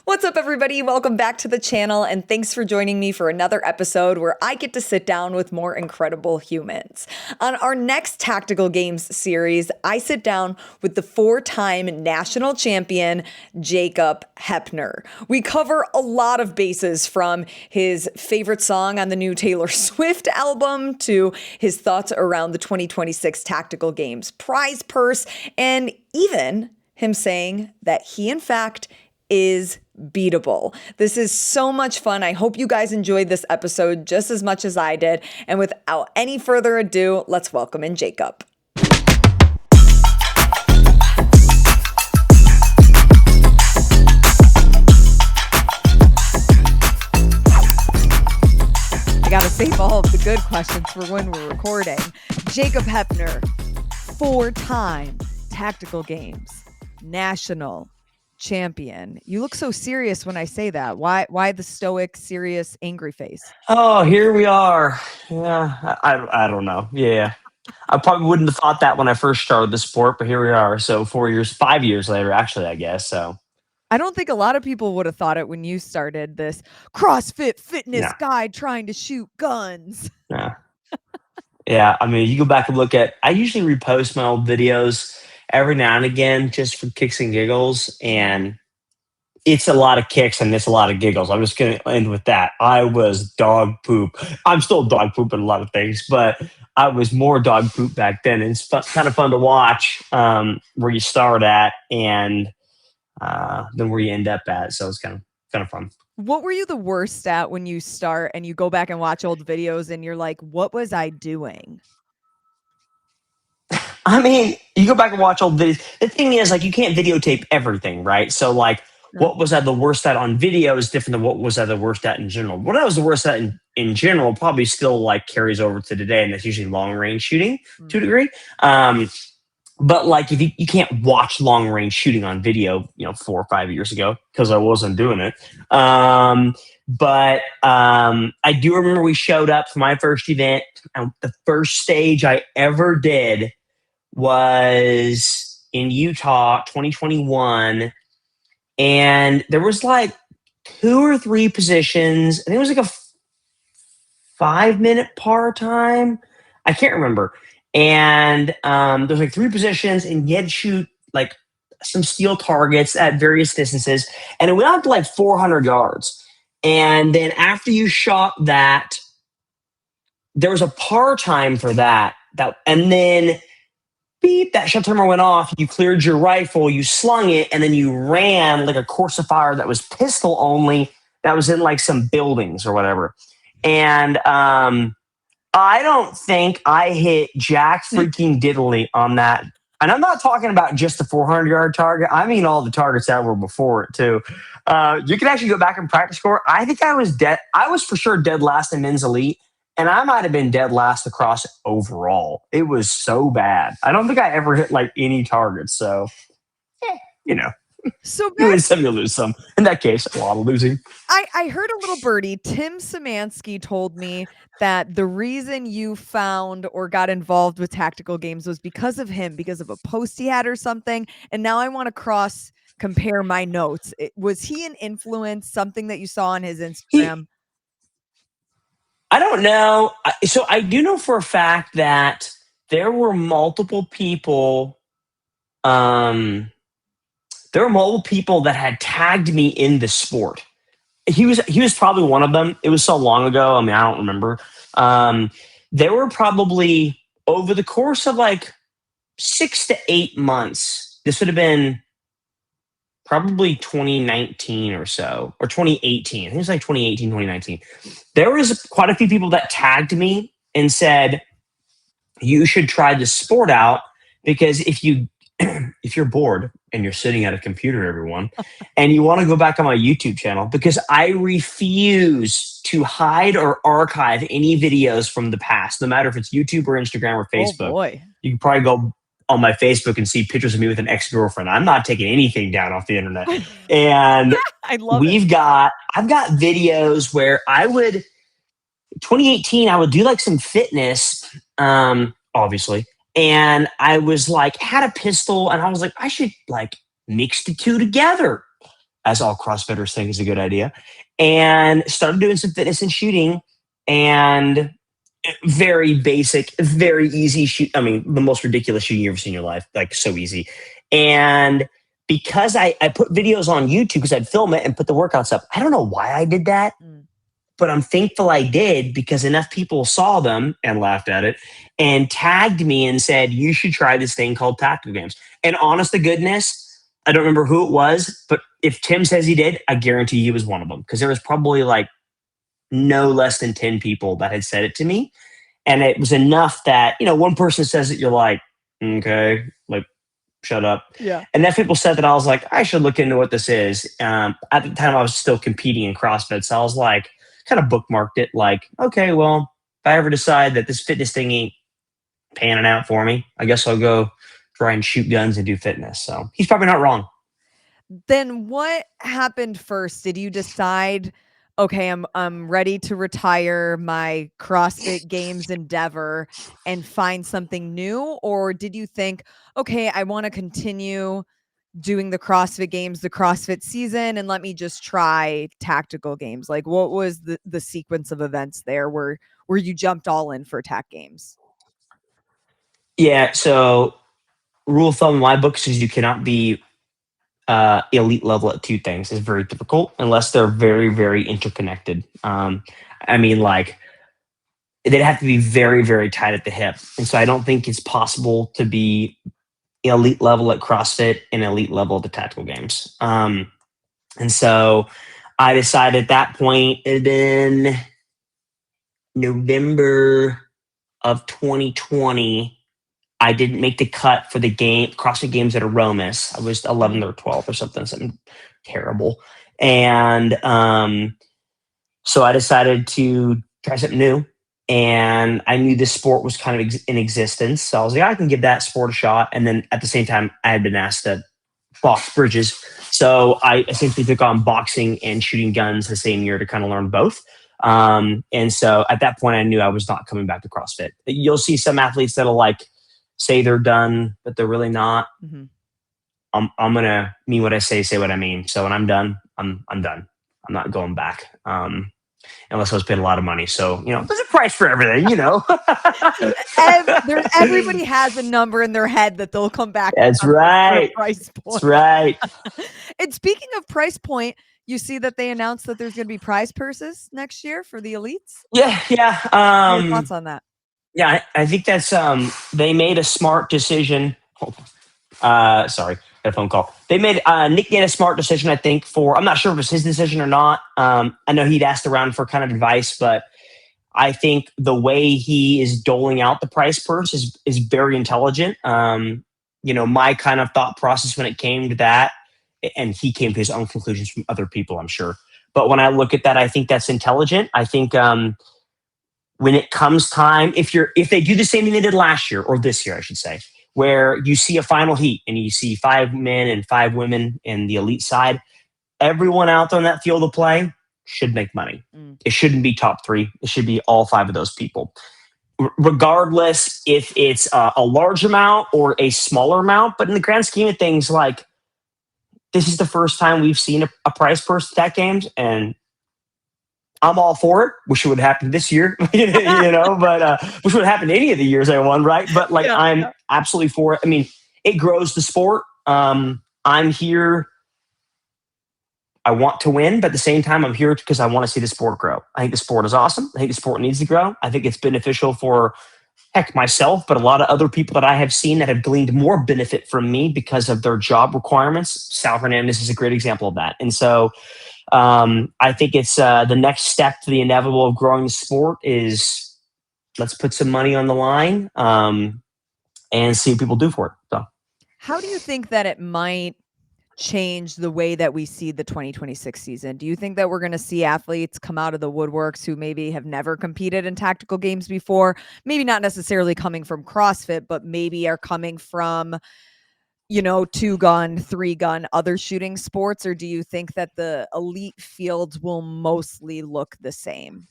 What's up, everybody? Welcome back to the channel, and thanks for joining me for another episode where I get to sit down with more incredible humans. On our next Tactical Games series, I sit down with the four-time national champion, Jacob Heppner. We cover a lot of bases, from his favorite song on the new Taylor Swift album to his thoughts around the 2026 Tactical Games prize purse, and even him saying that he, in fact, is beatable. This is so much fun. I hope you guys enjoyed this episode just as much as I did. And without any further ado, let's welcome in Jacob. I gotta save all of the good questions for when we're recording. Jacob Heppner, four-time Tactical Games national champion. You look so serious when I say that. Why the stoic, serious, angry face? Oh, here we are. Yeah, I don't know. Yeah. I probably wouldn't have thought that when I first started the sport, but here we are. So 5 years later, actually, I guess. So I don't think a lot of people would have thought it when you started this CrossFit fitness yeah. guy trying to shoot guns. Yeah. Yeah. I mean, you go back and look at, I usually repost my old videos every now and again just for kicks and giggles. And it's a lot of kicks and it's a lot of giggles. I'm just going to end with that. I was dog poop. I'm still dog poop in a lot of things, but I was more dog poop back then. And it's kind of fun to watch where you start at and then where you end up at. So it's kind of fun. What were you the worst at when you start and you go back and watch old videos and you're like, what was I doing? I mean, you go back and watch old videos. The thing is, like, you can't videotape everything, right? So, like, what was I the worst at on video is different than what was I the worst at in general. What I was the worst at in general probably still, like, carries over to today, and that's usually long-range shooting to a degree. But, like, if you can't watch long-range shooting on video, 4 or 5 years ago, because I wasn't doing it. But I do remember we showed up for my first event, and the first stage I ever did was in Utah, 2021, and there was like 2 or 3 positions. I think it was like a 5-minute par time. I can't remember. And there's like 3 positions, and you had to shoot like some steel targets at various distances, and it went out to like 400 yards. And then after you shot that, there was a par time for that, and then beep, that shot timer went off. You cleared your rifle, you slung it, and then you ran like a course of fire that was pistol only, that was in like some buildings or whatever. And I don't think I hit jack freaking diddly on that. And I'm not talking about just the 400-yard target. I mean all the targets that were before it too. You can actually go back and practice score. I think I was dead. I was for sure dead last in men's elite. And I might have been dead last across overall. It was so bad. I don't think I ever hit like any targets. So, So you win some, you lose some. In that case, a lot of losing. I heard a little birdie. Tim Szymanski told me that the reason you found or got involved with Tactical Games was because of him, because of a post he had or something. And now I want to compare my notes. Was he an influence, something that you saw on his Instagram? I don't know. So I do know for a fact that there were multiple people. There were multiple people that had tagged me in the sport. He was probably one of them. It was so long ago. I mean, I don't remember. There were probably over the course of like 6 to 8 months. This would have been probably 2019 or so, or 2018. I think it was like 2018, 2019. There was quite a few people that tagged me and said, you should try this sport out, because if you're bored and you're sitting at a computer, everyone, and you want to go back on my YouTube channel, because I refuse to hide or archive any videos from the past, no matter if it's YouTube or Instagram or Facebook. Oh boy. You can probably go on my Facebook and see pictures of me with an ex-girlfriend. I'm not taking anything down off the internet. And I love I've got videos where 2018, I would do like some fitness, obviously. And I was like, had a pistol, and I was like, I should like mix the two together. as all CrossFitters think is a good idea, and started doing some fitness and shooting, and very basic, very easy shoot. I mean, the most ridiculous shooting you've ever seen in your life, like so easy. And because I put videos on YouTube because I'd film it and put the workouts up. I don't know why I did that, but I'm thankful I did because enough people saw them and laughed at it and tagged me and said, you should try this thing called Tactical Games. And honest to goodness, I don't remember who it was, but if Tim says he did, I guarantee he was one of them because there was probably like no less than 10 people that had said it to me. And it was enough that, one person says it, you're like, okay, like, shut up. Yeah. And then people said that I was like, I should look into what this is. At the time I was still competing in CrossFit. So I was like, kind of bookmarked it like, okay, well, if I ever decide that this fitness thing ain't panning out for me, I guess I'll go try and shoot guns and do fitness. So he's probably not wrong. Then what happened first? Did you decide, okay, I'm ready to retire my CrossFit Games endeavor and find something new? Or did you think, okay, I want to continue doing the CrossFit Games, the CrossFit season, and let me just try Tactical Games? Like, what was the sequence of events there where you jumped all in for Tac Games? Yeah. So rule of thumb in my book is you cannot be elite level at two things. Is very difficult unless they're very, very interconnected. I mean, like they'd have to be very, very tight at the hip. And so I don't think it's possible to be elite level at CrossFit and elite level at the Tactical Games. And so I decided at that point, it had been November of 2020. I didn't make the cut for the CrossFit Games at Aromas. I was 11th or 12th or something terrible. And so I decided to try something new. And I knew this sport was kind of in existence. So I was like, I can give that sport a shot. And then at the same time, I had been asked to box bridges. So I essentially took on boxing and shooting guns the same year to kind of learn both. And so at that point, I knew I was not coming back to CrossFit. You'll see some athletes that'll like say they're done, but they're really not. Mm-hmm. I'm going to mean what I say what I mean. So when I'm done, I'm done. I'm not going back. Unless I was paid a lot of money. So, there's a price for everything, Everybody has a number in their head that they'll come back. That's right. Price point. That's right. And speaking of price point, you see that they announced that there's going to be prize purses next year for the elites? Yeah. Your thoughts on that? Yeah, I think that's, they made a smart decision. Sorry. A phone call. They made Nick made a smart decision, I think, I'm not sure if it was his decision or not. I know he'd asked around for kind of advice, but I think the way he is doling out the prize purse is very intelligent. My kind of thought process when it came to that, and he came to his own conclusions from other people, I'm sure. But when I look at that, I think that's intelligent. I think when it comes time, if they do the same thing they did last year or this year, I should say, where you see a final heat and you see 5 men and 5 women in the elite side, everyone out there on that field of play should make money. It shouldn't be top 3. It should be all 5 of those people. Regardless if it's a large amount or a smaller amount, but in the grand scheme of things, like this is the first time we've seen a prize purse at Games, and I'm all for it. Wish it would happen this year, but wish it would happen any of the years I won, right? But I'm absolutely for it. I mean, it grows the sport. I'm here. I want to win, but at the same time, I'm here because I want to see the sport grow. I think the sport is awesome. I think the sport needs to grow. I think it's beneficial for, myself, but a lot of other people that I have seen that have gleaned more benefit from me because of their job requirements. Sal Hernandez is a great example of that. And so, I think it's the next step to the inevitable of growing the sport is let's put some money on the line and see what people do for it. So, how do you think that it might change the way that we see the 2026 season? Do you think that we're going to see athletes come out of the woodworks who maybe have never competed in Tactical Games before? Maybe not necessarily coming from CrossFit, but maybe are coming from 2-gun, 3-gun, other shooting sports? Or do you think that the elite fields will mostly look the same?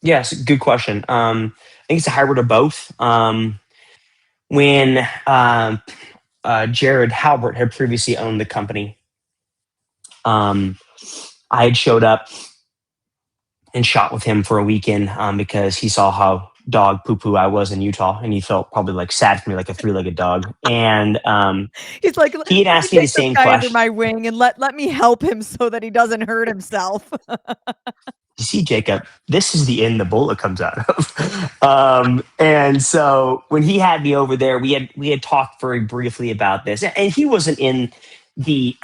Yes, good question. I think it's a hybrid of both. When Jared Halbert had previously owned the company, I had showed up and shot with him for a weekend because he saw how dog poo-poo I was in Utah, and he felt probably like sad for me, like a three-legged dog. And He's like, he had let me asked me the take this same guy under question. my wing and let me help him so that he doesn't hurt himself. You see, Jacob, this is the end the bullet comes out of. And so when he had me over there, we had talked very briefly about this, and he wasn't in the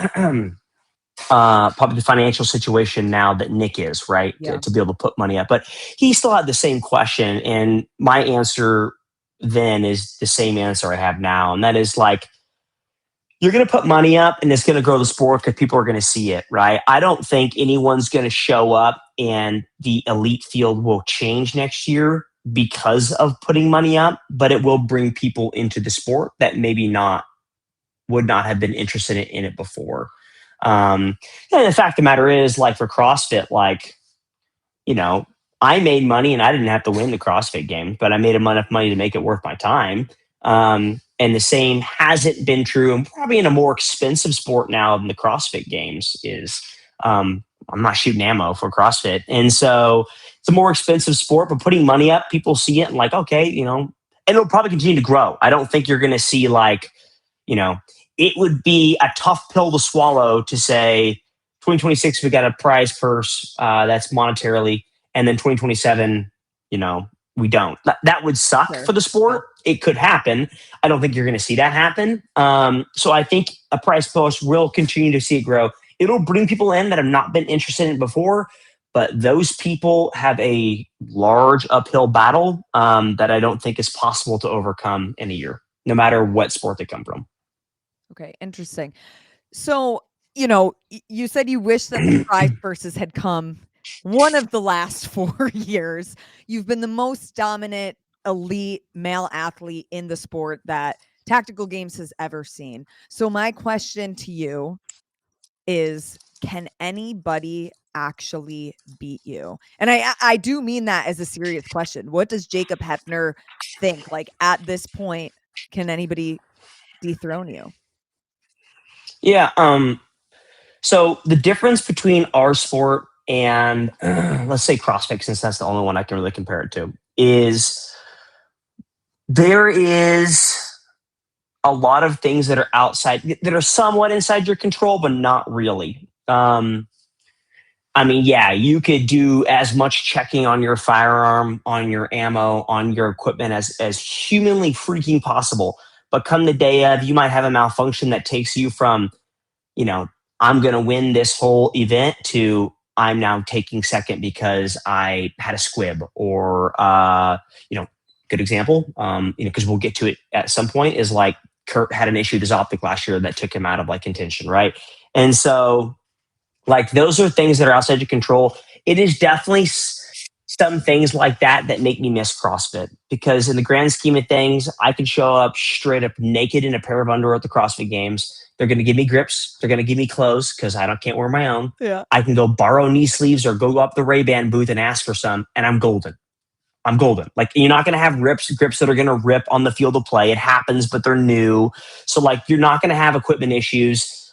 probably the financial situation now that Nick is, right? Yeah. To be able to put money up. But he still had the same question. And my answer then is the same answer I have now. And that is like, you're going to put money up and it's going to grow the sport because people are going to see it, right? I don't think anyone's going to show up and the elite field will change next year because of putting money up, but it will bring people into the sport that maybe would not have been interested in it before. And the fact of the matter is, like for CrossFit, like, I made money and I didn't have to win the CrossFit Games, but I made enough money to make it worth my time. And the same hasn't been true, and probably in a more expensive sport now than the CrossFit Games is. I'm not shooting ammo for CrossFit. And so it's a more expensive sport, but putting money up, people see it and like, okay, and it'll probably continue to grow. I don't think you're going to see like, it would be a tough pill to swallow to say 2026, we got a prize purse that's monetarily, and then 2027, we don't. That would suck for the sport. It could happen. I don't think you're going to see that happen. So I think a prize purse will continue to see it grow. It'll bring people in that have not been interested in it before, but those people have a large uphill battle that I don't think is possible to overcome in a year, no matter what sport they come from. Okay, interesting. So, you said you wish that the prize purses had come one of the last 4 years. You've been the most dominant elite male athlete in the sport that Tactical Games has ever seen. So my question to you is, can anybody actually beat you? And I do mean that as a serious question. What does Jacob Heppner think? Like at this point, can anybody dethrone you? Yeah. So the difference between our sport and let's say CrossFit, since that's the only one I can really compare it to, is there is a lot of things that are outside, that are somewhat inside your control, but not really. Yeah, you could do as much checking on your firearm, on your ammo, on your equipment as humanly freaking possible. But come the day of, you might have a malfunction that takes you from, I'm going to win this whole event to I'm now taking second because I had a squib or, good example, because we'll get to it at some point, is like Kurt had an issue with his optic last year that took him out of like contention. Right. And so like, those are things that are outside your control. It is definitely some things like that make me miss CrossFit, because in the grand scheme of things, I can show up straight up naked in a pair of underwear at the CrossFit Games. They're going to give me grips. They're going to give me clothes because can't wear my own. Yeah. I can go borrow knee sleeves or go up the Ray-Ban booth and ask for some, and I'm golden. I'm golden. Like, you're not going to have grips that are going to rip on the field of play. It happens, but they're new. So like, you're not going to have equipment issues.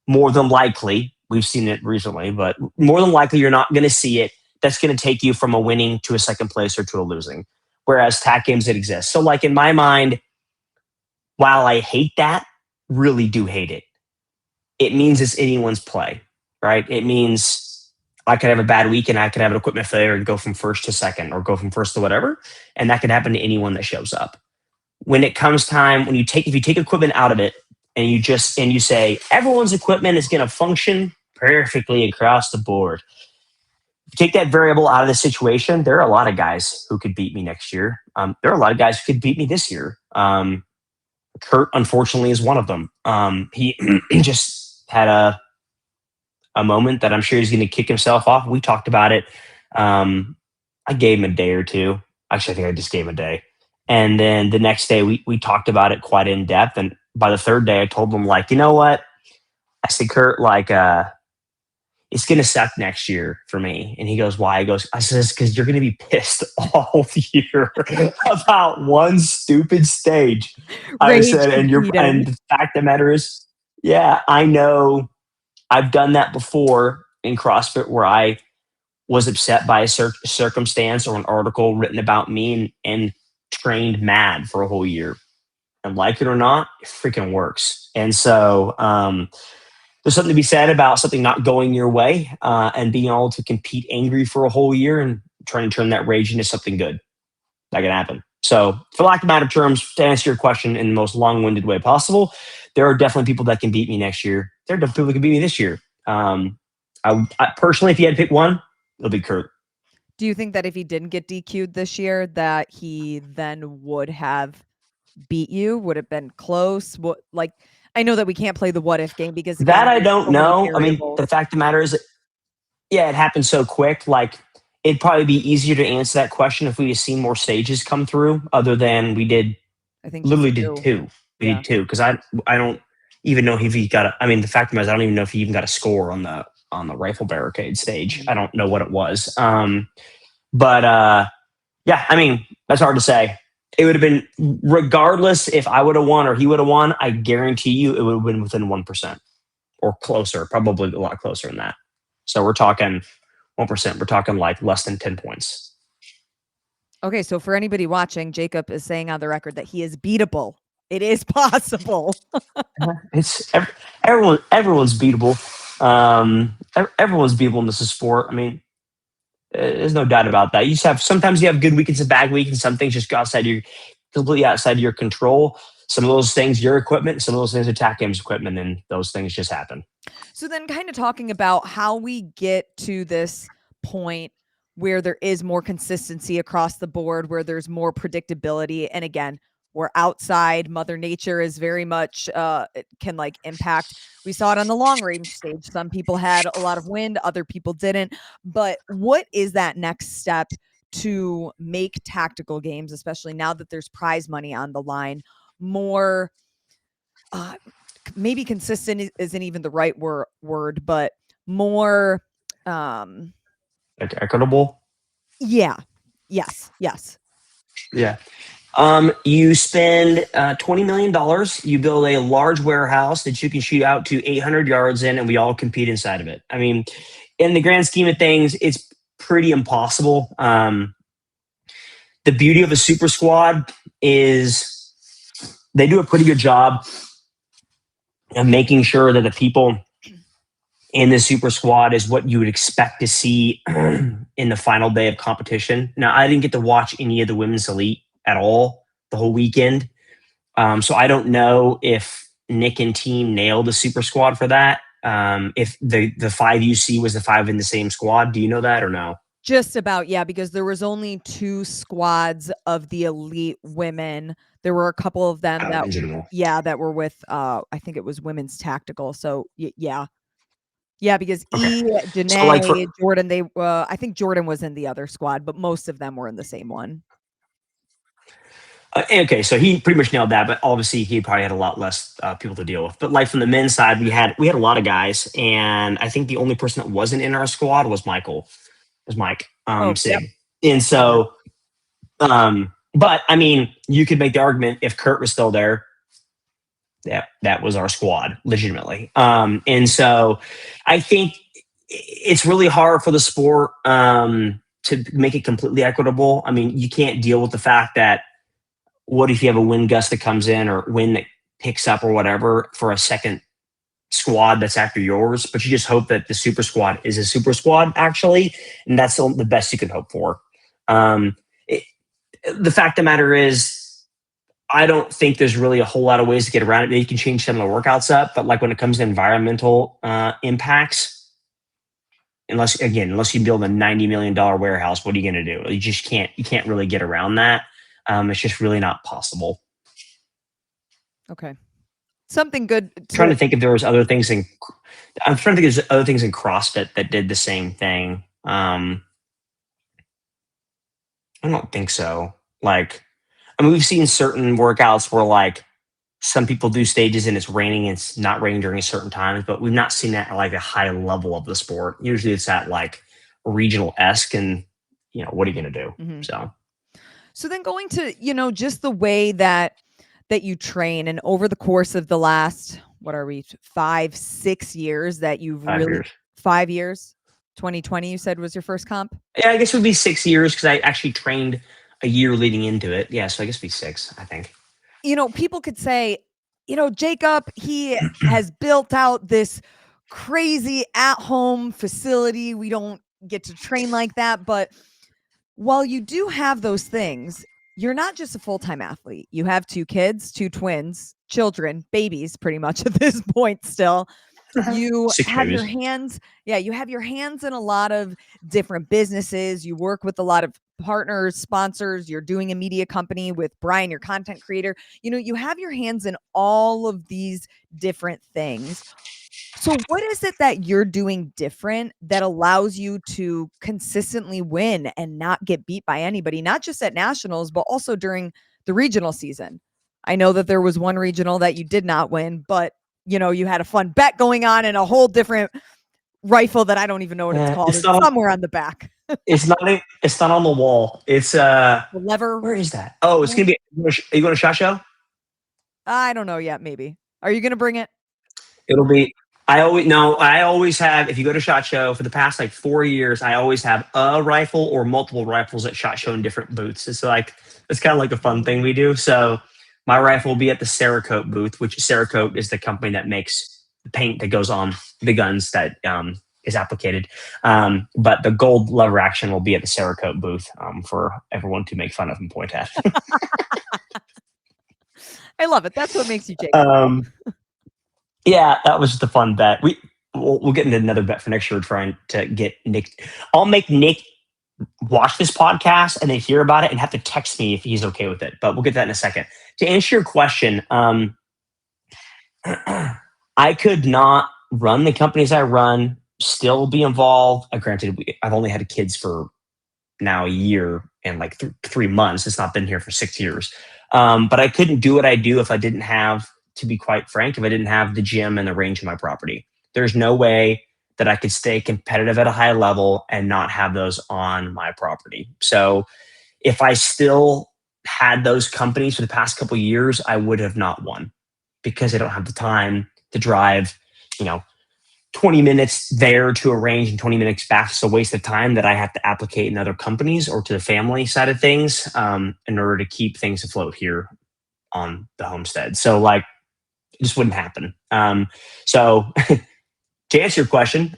More than likely, we've seen it recently, but more than likely, you're not going to see it. That's going to take you from a winning to a second place or to a losing. Whereas TAC Games, it exists. So like, in my mind, while I hate that, really do hate it, it means it's anyone's play, right? It means I could have a bad week and I could have an equipment failure and go from first to second or go from first to whatever. And that could happen to anyone that shows up. When it comes time, if you take equipment out of it and you say everyone's equipment is going to function perfectly across the board, if you take that variable out of the situation, there are a lot of guys who could beat me next year. There are a lot of guys who could beat me this year. Kurt, unfortunately, is one of them. He just had a moment that I'm sure he's going to kick himself off. We talked about it. I gave him a day or two. Actually, I think I just gave him a day. And then the next day, we talked about it quite in depth. And by the third day, I told him, like, you know what? I said, Kurt, like, it's going to suck next year for me. And he goes, why? I says, because you're going to be pissed all year about one stupid stage. I said, and the fact of the matter is, yeah, I know I've done that before in CrossFit where I was upset by a circumstance or an article written about me and trained mad for a whole year. And like it or not, it freaking works. And so there's something to be said about something not going your way and being able to compete angry for a whole year and trying to turn that rage into something good. That can happen. So, for lack of better terms, to answer your question in the most long-winded way possible, there are definitely people that can beat me next year. There are definitely people that can beat me this year. I personally, if you had to pick one, it'll be Kurt. Do you think that if he didn't get DQ'd this year, that he then would have beat you? Would it have been close? What, like, I know that we can't play the what if game because That again, I there's don't so many know. I mean, variables. the fact of the matter is, yeah, it happened so quick. Like, it'd probably be easier to answer that question if we had seen more stages come through, other than we did. I think just Literally did two. two. We Yeah. did two because I don't even know if he got. I mean, the fact of the matter is, I don't even know if he even got a score on the rifle barricade stage. I don't know what it was. But yeah, I mean, that's hard to say. It would have been regardless if I would have won or he would have won. I guarantee you, it would have been within 1% or closer, probably a lot closer than that. So we're talking 1%. We're talking like less than 10 points. Okay, so for anybody watching, Jacob is saying on the record that he is beatable. It is possible. It's everyone's beatable. Everyone's beatable in this sport. I mean, there's no doubt about that. You just have sometimes you have good weekends and bad weeks, and some things just go outside your completely outside of your control. Some of those things your equipment, some of those things are Tac Games equipment, and those things just happen. So then kind of talking about how we get to this point where there is more consistency across the board, where there's more predictability. And again, we're outside. Mother Nature is very much it can like impact. We saw it on the long range stage. Some people had a lot of wind, other people didn't. But what is that next step to make tactical games, especially now that there's prize money on the line, more maybe consistent isn't even the right word, but more Like equitable. yeah. Yes. Yeah. You spend $20 million. You build a large warehouse that you can shoot out to 800 yards in, and we all compete inside of it. I mean, in the grand scheme of things, it's pretty impossible. The beauty of a super squad is they do a pretty good job of making sure that the people in the super squad is what you would expect to see in the final day of competition. Now, I didn't get to watch any of the women's elite at all the whole weekend. So I don't know if Nick and team nailed the super squad for that. If the 5 UC was the 5 in the same squad. Do you know that or no? Just about, yeah, because there was only 2 squads of the elite women. There were a couple of them that were with I think it was women's tactical. So yeah. Yeah, because Okay. So Danae, Jordan, they I think Jordan was in the other squad, but most of them were in the same one. Okay, so he pretty much nailed that, but obviously he probably had a lot less people to deal with. But like from the men's side, we had a lot of guys, and I think the only person that wasn't in our squad was Mike Sig. Yep. And so, but I mean, you could make the argument if Kurt was still there, that was our squad legitimately. And so, I think it's really hard for the sport to make it completely equitable. I mean, you can't deal with the fact that what if you have a wind gust that comes in or wind that picks up or whatever for a second squad that's after yours, but you just hope that the super squad is a super squad actually, and that's the best you can hope for. The fact of the matter is, I don't think there's really a whole lot of ways to get around it. You can change some of the workouts up, but like when it comes to environmental impacts, unless you build a $90 million warehouse, what are you going to do? You just can't really get around that. It's just really not possible. Okay. Something good. I'm trying to think if there was other things in. I'm trying to think if there's other things in CrossFit that did the same thing. I don't think so. Like, I mean, we've seen certain workouts where like some people do stages and it's raining and it's not raining during certain times, but we've not seen that at like a high level of the sport. Usually it's at like regional-esque, and what are you going to do? Mm-hmm. So then going to, just the way that you train, and over the course of the last, what are we, 5, 6 years that you've 5 years. 5 years? 2020, you said, was your first comp? Yeah, I guess it would be 6 years because I actually trained a year leading into it. Yeah, so I guess it'd be 6, I think. People could say, Jacob, he has built out this crazy at-home facility. We don't get to train like that. But while you do have those things, you're not just a full-time athlete. You have 2 kids, 2 twins, children, babies, pretty much at this point still. You 6 have your babies. hands, you have your hands in a lot of different businesses. You work with a lot of partners, sponsors. You're doing a media company with Bryan, your content creator. You have your hands in all of these different things. So what is it that you're doing different that allows you to consistently win and not get beat by anybody, not just at nationals, but also during the regional season? I know that there was one regional that you did not win, but you had a fun bet going on and a whole different rifle that I don't even know what it's called. It's somewhere on the back. It's not on the wall. It's The lever. where is that? Oh, it's gonna be. Are you going to SHOT Show? I don't know yet. Maybe. Are you going to bring it? It'll be. I always have. If you go to SHOT Show for the past like 4 years, I always have a rifle or multiple rifles at SHOT Show in different booths. It's kind of like a fun thing we do. So my rifle will be at the Cerakote booth, which Cerakote is the company that makes the paint that goes on the guns that is applicated. But the gold lever action will be at the Cerakote booth for everyone to make fun of and point at. I love it. That's what makes you Jacob. Yeah, that was just a fun bet. We'll get into another bet for next year. We're trying to get Nick. I'll make Nick watch this podcast and then hear about it and have to text me if he's okay with it. But we'll get that in a second. To answer your question, I could not run the companies I run, still be involved. Granted, I've only had kids for now a year and like 3 months. It's not been here for 6 years. But I couldn't do what I do if I didn't have, to be quite frank, if I didn't have the gym and the range of my property. There's no way that I could stay competitive at a high level and not have those on my property. So if I still had those companies for the past couple of years, I would have not won because I don't have the time to drive, 20 minutes there to a range and 20 minutes back. It's a waste of time that I have to applicate in other companies or to the family side of things in order to keep things afloat here on the homestead. So it just wouldn't happen. So to answer your question,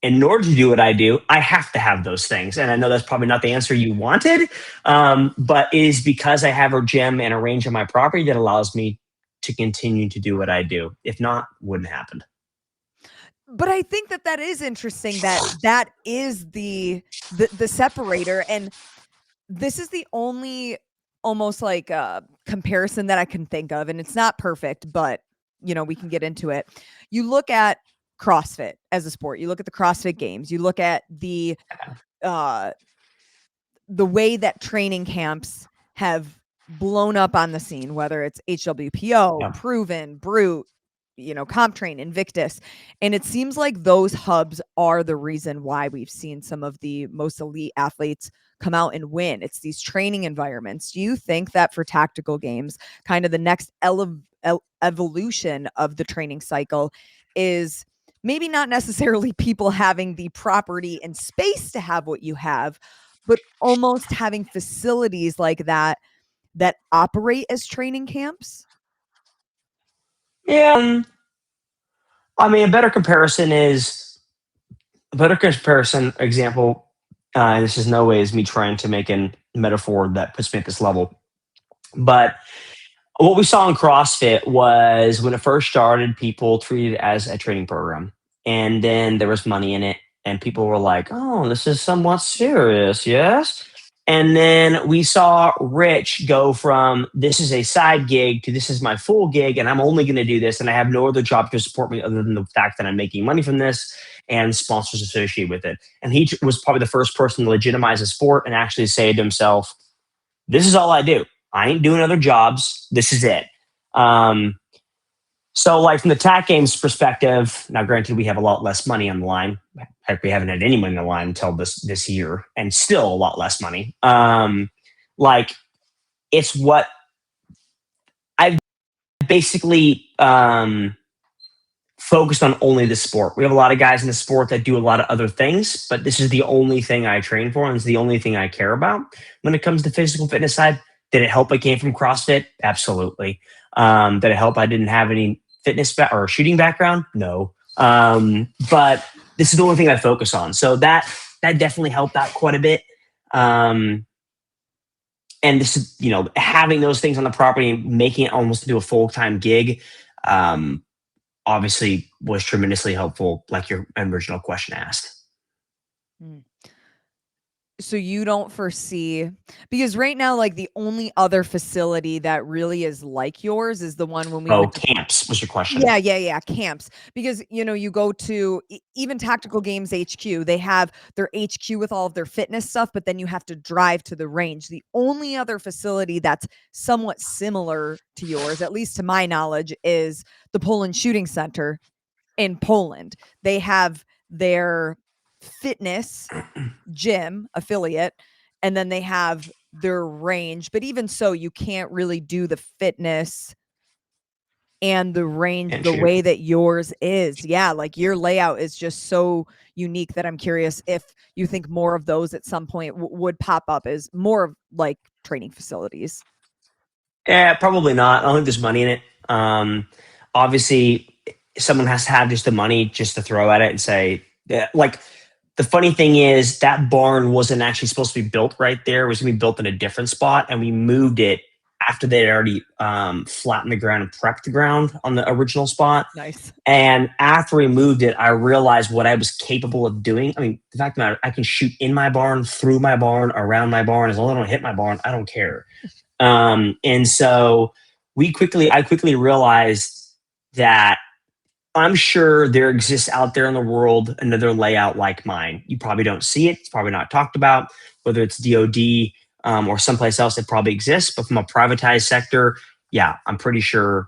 in order to do what I do, I have to have those things. And I know that's probably not the answer you wanted, but it is because I have a gym and a range on my property that allows me to continue to do what I do. If not, wouldn't happen. But I think that is interesting that is the separator. And this is the only almost like comparison that I can think of. And it's not perfect, but we can get into it. You look at CrossFit as a sport. You look at the CrossFit Games. You look at the way that training camps have blown up on the scene, whether it's HWPO, Proven, Brute, Comp Train, Invictus. And it seems like those hubs are the reason why we've seen some of the most elite athletes come out and win. It's these training environments. Do you think that for tactical games, kind of the next evolution of the training cycle is maybe not necessarily people having the property and space to have what you have, but almost having facilities like that operate as training camps? Yeah. I mean, a better comparison example, this is no way is me trying to make a metaphor that puts me at this level. But what we saw in CrossFit was when it first started, people treated it as a training program. And then there was money in it. And people were like, oh, this is somewhat serious, yes? And then we saw Rich go from this is a side gig to this is my full gig, and I'm only going to do this, and I have no other job to support me other than the fact that I'm making money from this and sponsors associated with it. And he was probably the first person to legitimize the sport and actually say to himself, this is all I do. I ain't doing other jobs. This is it. So from the TAC Games perspective, now granted, we have a lot less money on the line. Heck, we haven't had any money on the line until this year, and still a lot less money. It's what I've basically focused on only the sport. We have a lot of guys in the sport that do a lot of other things, but this is the only thing I train for, and it's the only thing I care about. When it comes to physical fitness side, did it help I came from CrossFit? Absolutely. Did it help I didn't have any fitness or shooting background? No. But this is the only thing I focus on. So that definitely helped out quite a bit. And this is, having those things on the property and making it almost into a full-time gig, obviously was tremendously helpful, like your original question asked. So you don't foresee, because right now, like the only other facility that really is like yours is the one when we went to camps was your question. Yeah. Camps. Because, you go to even Tactical Games HQ, they have their HQ with all of their fitness stuff, but then you have to drive to the range. The only other facility that's somewhat similar to yours, at least to my knowledge, is the Poland Shooting Center in Poland. They have their fitness gym affiliate, and then they have their range. But even so, you can't really do the fitness and the range the way that yours is. Yeah, like your layout is just so unique that I'm curious if you think more of those at some point would pop up as more of like training facilities. Yeah, probably not. I don't think there's money in it. Obviously, someone has to have just the money just to throw at it and say, like, the funny thing is that barn wasn't actually supposed to be built right there. It was going to be built in a different spot, and we moved it after they had already flattened the ground and prepped the ground on the original spot. Nice. And after we moved it, I realized what I was capable of doing. I mean, the fact of the matter, I can shoot in my barn, through my barn, around my barn. As long as I don't hit my barn, I don't care. And so I quickly realized that I'm sure there exists out there in the world another layout like mine. You probably don't see it. It's probably not talked about, whether it's DOD or someplace else that probably exists. But from a privatized sector, yeah, I'm pretty sure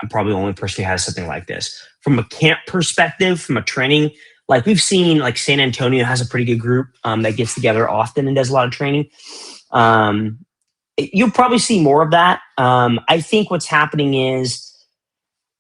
I'm probably the only person who has something like this. From a camp perspective, from a training, like we've seen, like San Antonio has a pretty good group that gets together often and does a lot of training. You'll probably see more of that. I think what's happening is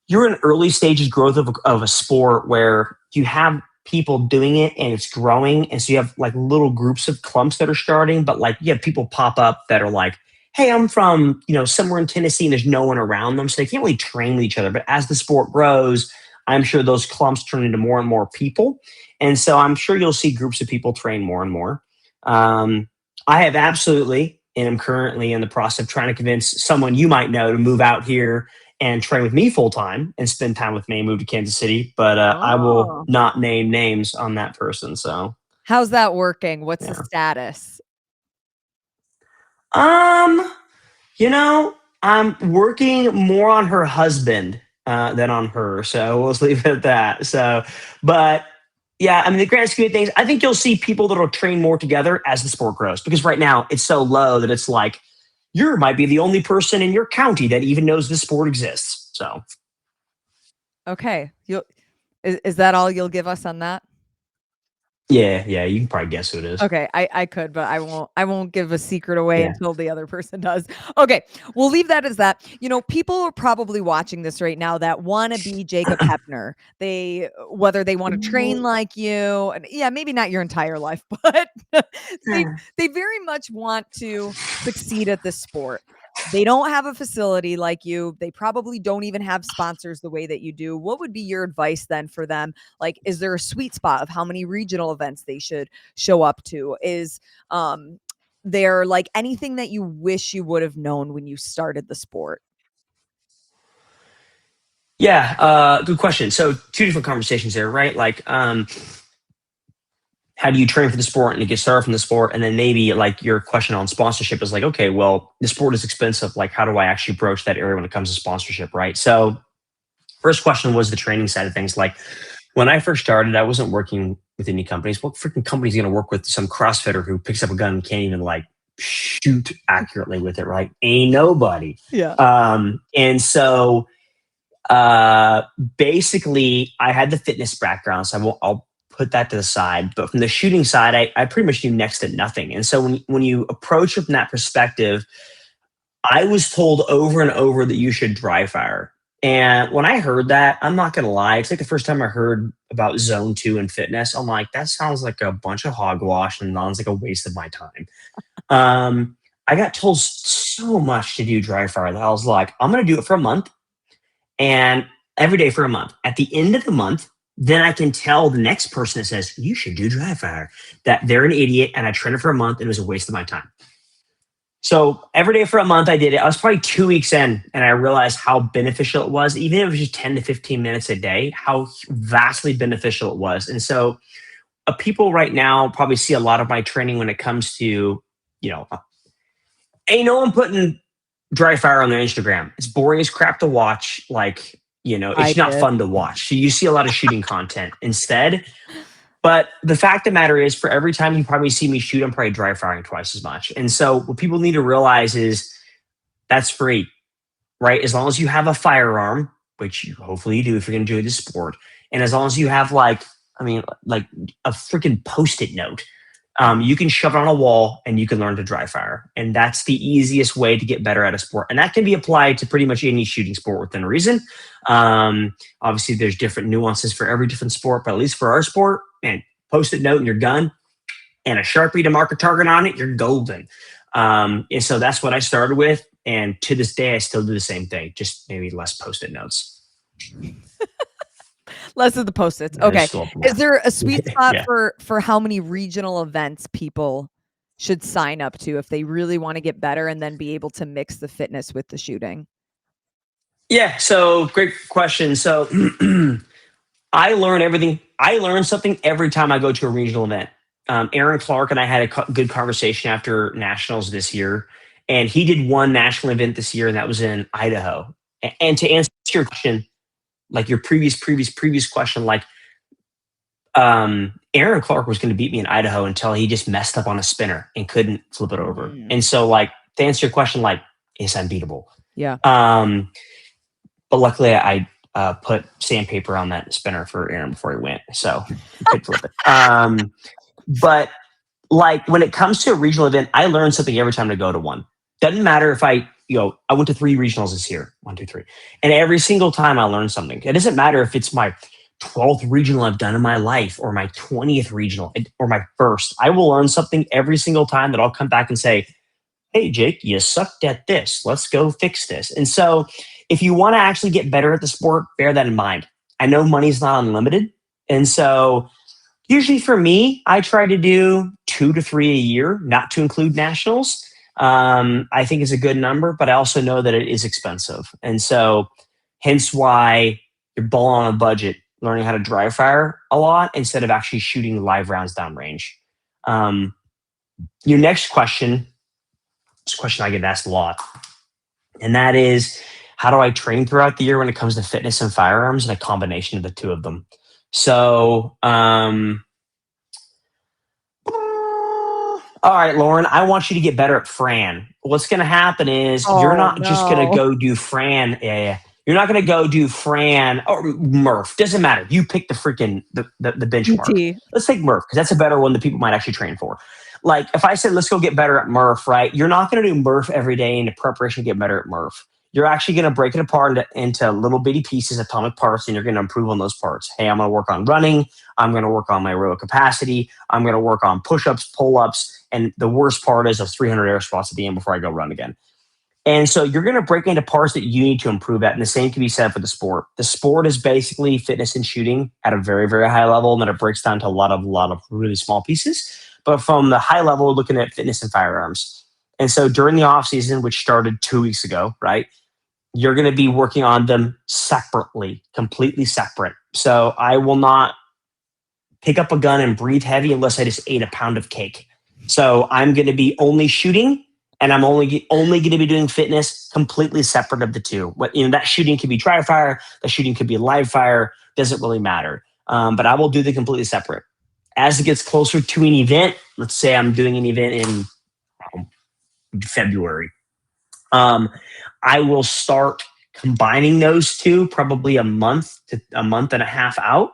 you're in early stages growth of a sport where you have people doing it and it's growing. And so you have like little groups of clumps that are starting, but like you have people pop up that are like, hey, I'm from, somewhere in Tennessee and there's no one around them. So they can't really train with each other. But as the sport grows, I'm sure those clumps turn into more and more people. And so I'm sure you'll see groups of people train more and more. I have absolutely, and I'm currently in the process of trying to convince someone you might know to move out here and train with me full time and spend time with me and move to Kansas City. But I will not name names on that person. So how's that working? What's the status? I'm working more on her husband than on her. So we'll just leave it at that. So, but yeah, I mean, the grand scheme of things, I think you'll see people that will train more together as the sport grows, because right now it's so low that it's like, you might be the only person in your county that even knows this sport exists. So, okay, is that all you'll give us on that? Yeah, you can probably guess who it is. Okay, I could, but I won't give a secret away until the other person does. Okay, we'll leave that as that. People are probably watching this right now that want to be Jacob Heppner. Whether they want to train like you, and yeah, maybe not your entire life, but they very much want to succeed at this sport. They don't have a facility like you. They probably don't even have sponsors the way that you do. What would be your advice then for them? Like, is there a sweet spot of how many regional events they should show up to? Is there like anything that you wish you would have known when you started the sport? Yeah, good question. So two different conversations there, right? Like, how do you train for the sport and to get started from the sport? And then maybe like your question on sponsorship is like, okay, well, the sport is expensive. Like, how do I actually approach that area when it comes to sponsorship, right? So first question was the training side of things. Like when I first started, I wasn't working with any companies. What freaking company is going to work with some CrossFitter who picks up a gun and can't even like shoot accurately with it, right? Ain't nobody. Yeah. And so basically I had the fitness background, so I'll put that to the side. But from the shooting side, I pretty much do next to nothing. And so when you approach it from that perspective, I was told over and over that you should dry fire. And when I heard that, I'm not gonna lie, it's like the first time I heard about zone 2 in fitness. I'm like, that sounds like a bunch of hogwash and sounds like a waste of my time. Um, I got told so much to do dry fire that I was like, I'm gonna do it for a month and every day for a month. At the end of the month, then I can tell the next person that says, you should do dry fire, that they're an idiot and I trained it for a month and it was a waste of my time. So every day for a month, I did it. I was probably 2 weeks in, and I realized how beneficial it was, even if it was just 10 to 15 minutes a day, how vastly beneficial it was. And so, people right now probably see a lot of my training when it comes to, ain't no one putting dry fire on their Instagram. It's boring as crap to watch. Like, I it's not did. fun to watch. So you see a lot of shooting content instead. But the fact of the matter is, for every time you probably see me shoot, I'm probably dry firing twice as much. And so what people need to realize is that's free, right? As long as you have a firearm, which hopefully you do if you're going to do this sport, and as long as you have like a freaking Post-it note, you can shove it on a wall and you can learn to dry fire. And that's the easiest way to get better at a sport. And that can be applied to pretty much any shooting sport within reason. Obviously, there's different nuances for every different sport, but at least for our sport, man, Post-it note in your gun and a Sharpie to mark a target on it, you're golden. And so that's what I started with. And to this day, I still do the same thing, just maybe less Post-it notes. Less of the Post-its. Okay. Is there a sweet spot for how many regional events people should sign up to if they really want to get better and then be able to mix the fitness with the shooting? Yeah. So great question. So I learn something every time I go to a regional event. Aaron Clark and I had a good conversation after nationals this year, and he did one national event this year, and that was in Idaho. And to answer your question, like your previous question, like Aaron Clark was going to beat me in Idaho until he just messed up on a spinner and couldn't flip it over. And so, like, to answer your question, like, it's unbeatable. Yeah. But luckily, I put sandpaper on that spinner for Aaron before he went, so he could flip it. But like when it comes to a regional event, I learn something every time I go to one. Doesn't matter if I went to 3 regionals this year, 1, 2, 3, and every single time I learn something. It doesn't matter if it's my 12th regional I've done in my life or my 20th regional or my first. I will learn something every single time that I'll come back and say, hey, Jake, you sucked at this. Let's go fix this. And so if you want to actually get better at the sport, bear that in mind. I know money's not unlimited. And so usually for me, I try to do 2 to 3 a year, not to include nationals. I think it's a good number, but I also know that it is expensive. And so hence why you're balling on a budget, learning how to dry fire a lot instead of actually shooting live rounds downrange. Your next question, this question I get asked a lot, and that is, how do I train throughout the year when it comes to fitness and firearms, and a combination of the two of them? So, all right, Lauren, I want you to get better at Fran. What's going to happen is you're not just going to go do Fran. Yeah. You're not going to go do Fran or Murph. Doesn't matter. You pick the freaking the benchmark. Let's take Murph because that's a better one that people might actually train for. Like if I said, let's go get better at Murph, right? You're not going to do Murph every day in the preparation to get better at Murph. You're actually going to break it apart into little bitty pieces, atomic parts, and you're going to improve on those parts. Hey, I'm going to work on running. I'm going to work on my aerobic capacity. I'm going to work on push-ups, pull-ups, and the worst part is those 300 air squats at the end before I go run again. And so you're going to break into parts that you need to improve at, and the same can be said for the sport. The sport is basically fitness and shooting at a very, very high level, and then it breaks down to a lot of really small pieces. But from the high level, we're looking at fitness and firearms. And so during the off season, which started 2 weeks ago, right? You're going to be working on them separately, completely separate. So I will not pick up a gun and breathe heavy unless I just ate a pound of cake. So I'm going to be only shooting, and I'm only going to be doing fitness completely separate of the two. That shooting could be dry fire, that shooting could be live fire, doesn't really matter. But I will do the completely separate. As it gets closer to an event, let's say I'm doing an event in February. I will start combining those two probably a month to a month and a half out.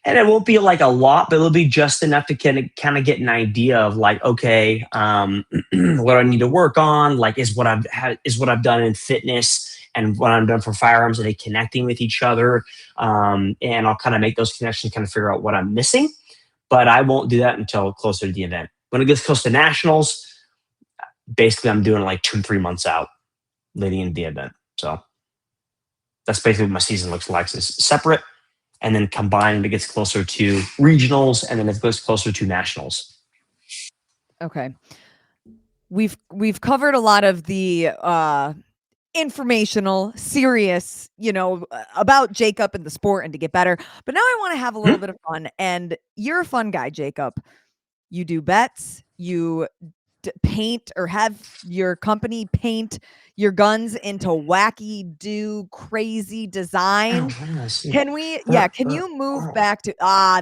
And it won't be like a lot, but it'll be just enough to kind of get an idea of like, okay, what I need to work on, like is what I've done in fitness and what I've done for firearms, are they connecting with each other? And I'll kind of make those connections, kind of figure out what I'm missing. But I won't do that until closer to the event. When it gets close to nationals, basically I'm doing like 2-3 months out leading into the event. So that's basically what my season looks like. It's separate and then combined when it gets closer to regionals, and then it goes closer to nationals. Okay. We've covered a lot of the informational, serious, about Jacob and the sport and to get better. But now I want to have a little bit of fun. And you're a fun guy, Jacob. You do bets, you paint or have your company paint your guns into wacky crazy designs. Can you move back to,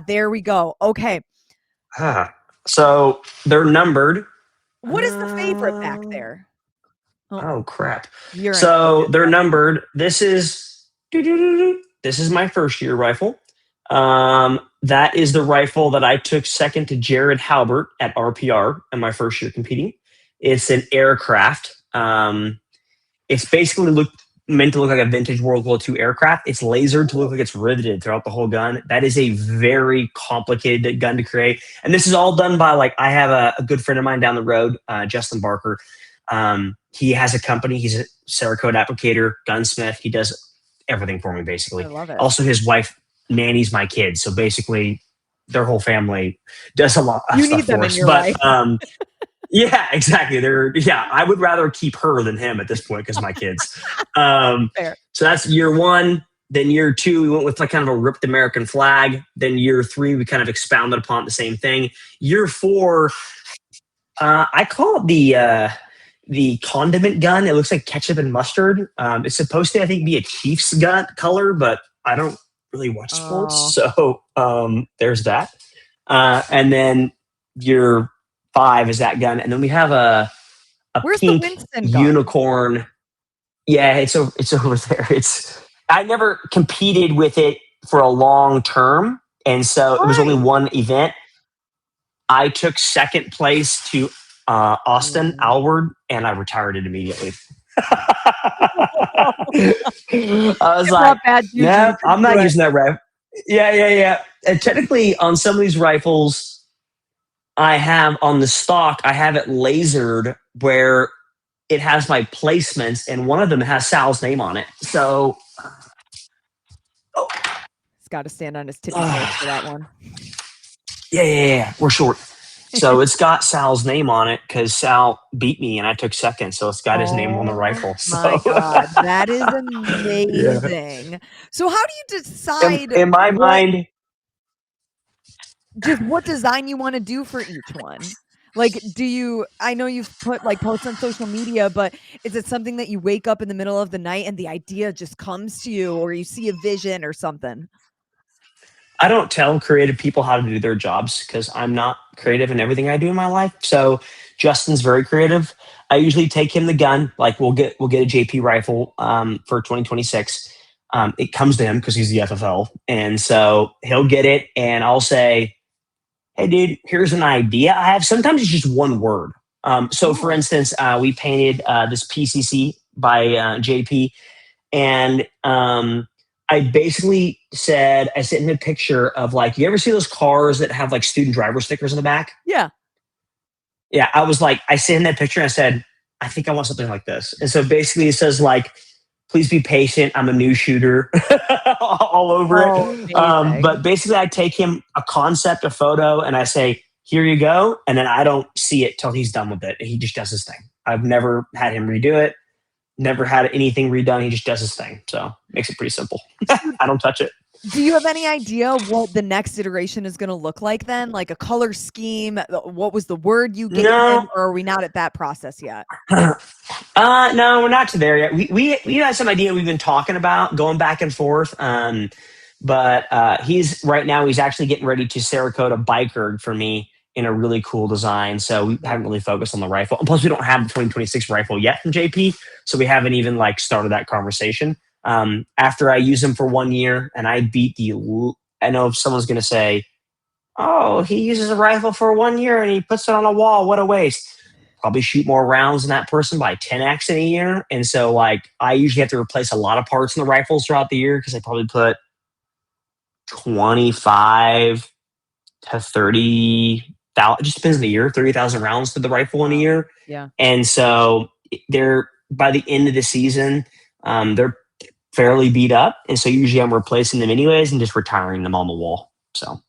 there we go. Okay. So they're numbered. What is the favorite back there? Oh crap. So they're numbered. This is my first year rifle. That is the rifle that I took second to Jared Halbert at RPR in my first year competing. It's an aircraft. It's basically meant to look like a vintage World War II aircraft. It's lasered to look like it's riveted throughout the whole gun. That is a very complicated gun to create. And this is all done by, like, I have a good friend of mine down the road, Justin Barker. He has a company. He's a Cerakote applicator, gunsmith. He does everything for me, basically. I love it. Also, his wife nannies my kids. So basically, their whole family does a lot of stuff for us. But yeah, exactly. I would rather keep her than him at this point because my kids. So that's year one. Then year two, we went with like kind of a ripped American flag. Then year three, we kind of expounded upon the same thing. Year four, I call it the condiment gun. It looks like ketchup and mustard. It's supposed to, I think, be a Chiefs gun color, but I don't really watch sports. So there's that. And then year five is that gun. And then we have a Where's pink the Winston unicorn. Gun? Yeah, it's over there. I never competed with it for a long term. And so it was only one event. I took second place to Austin Alward, and I retired it immediately. I was like, no, I'm not using that rifle. Yeah. And technically, on some of these rifles, I have on the stock, I have it lasered where it has my placements, and one of them has Sal's name on it. So, he's got to stand on his tippy toes for that one. Yeah. We're short. So it's got Sal's name on it because Sal beat me and I took second. So it's got his name on the rifle. My God, that is amazing. Yeah. So how do you decide in my mind, just what design you want to do for each one? Like, I know you've put like posts on social media, but is it something that you wake up in the middle of the night and the idea just comes to you, or you see a vision or something? I don't tell creative people how to do their jobs because I'm not creative in everything I do in my life. So Justin's very creative. I usually take him the gun. Like we'll get a JP rifle for 2026. It comes to him because he's the FFL. And so he'll get it and I'll say, hey, dude, here's an idea I have. Sometimes it's just one word. So for instance, we painted this PCC by JP, and I basically said, I sent him a picture of like, you ever see those cars that have like student driver stickers in the back? Yeah. Yeah. I was like, I sent him that picture and I said, I think I want something like this. And so basically it says like, please be patient. I'm a new shooter all over it. But basically I take him a concept, a photo, and I say, here you go. And then I don't see it till he's done with it. He just does his thing. I've never had him redo it. Never had anything redone. He just does his thing. So makes it pretty simple. I don't touch it. Do you have any idea what the next iteration is going to look like then? Like a color scheme? What was the word you gave him? Or are we not at that process yet? No, we're not to there yet. We had some idea we've been talking about going back and forth. But he's actually getting ready to Cerakote a biker for me in a really cool design. So we haven't really focused on the rifle. And plus we don't have the 2026 rifle yet from JP. So we haven't even like started that conversation. After I use him for 1 year and I beat the I know if someone's going to say, oh, he uses a rifle for 1 year and he puts it on a wall. What a waste. Probably shoot more rounds than that person by 10x in a year. And so, like, I usually have to replace a lot of parts in the rifles throughout the year because I probably put 25 to 30,000, just depends on the year, 30,000 rounds to the rifle in a year. Yeah. And so they're, by the end of the season, they're fairly beat up. And so usually I'm replacing them anyways and just retiring them on the wall. So.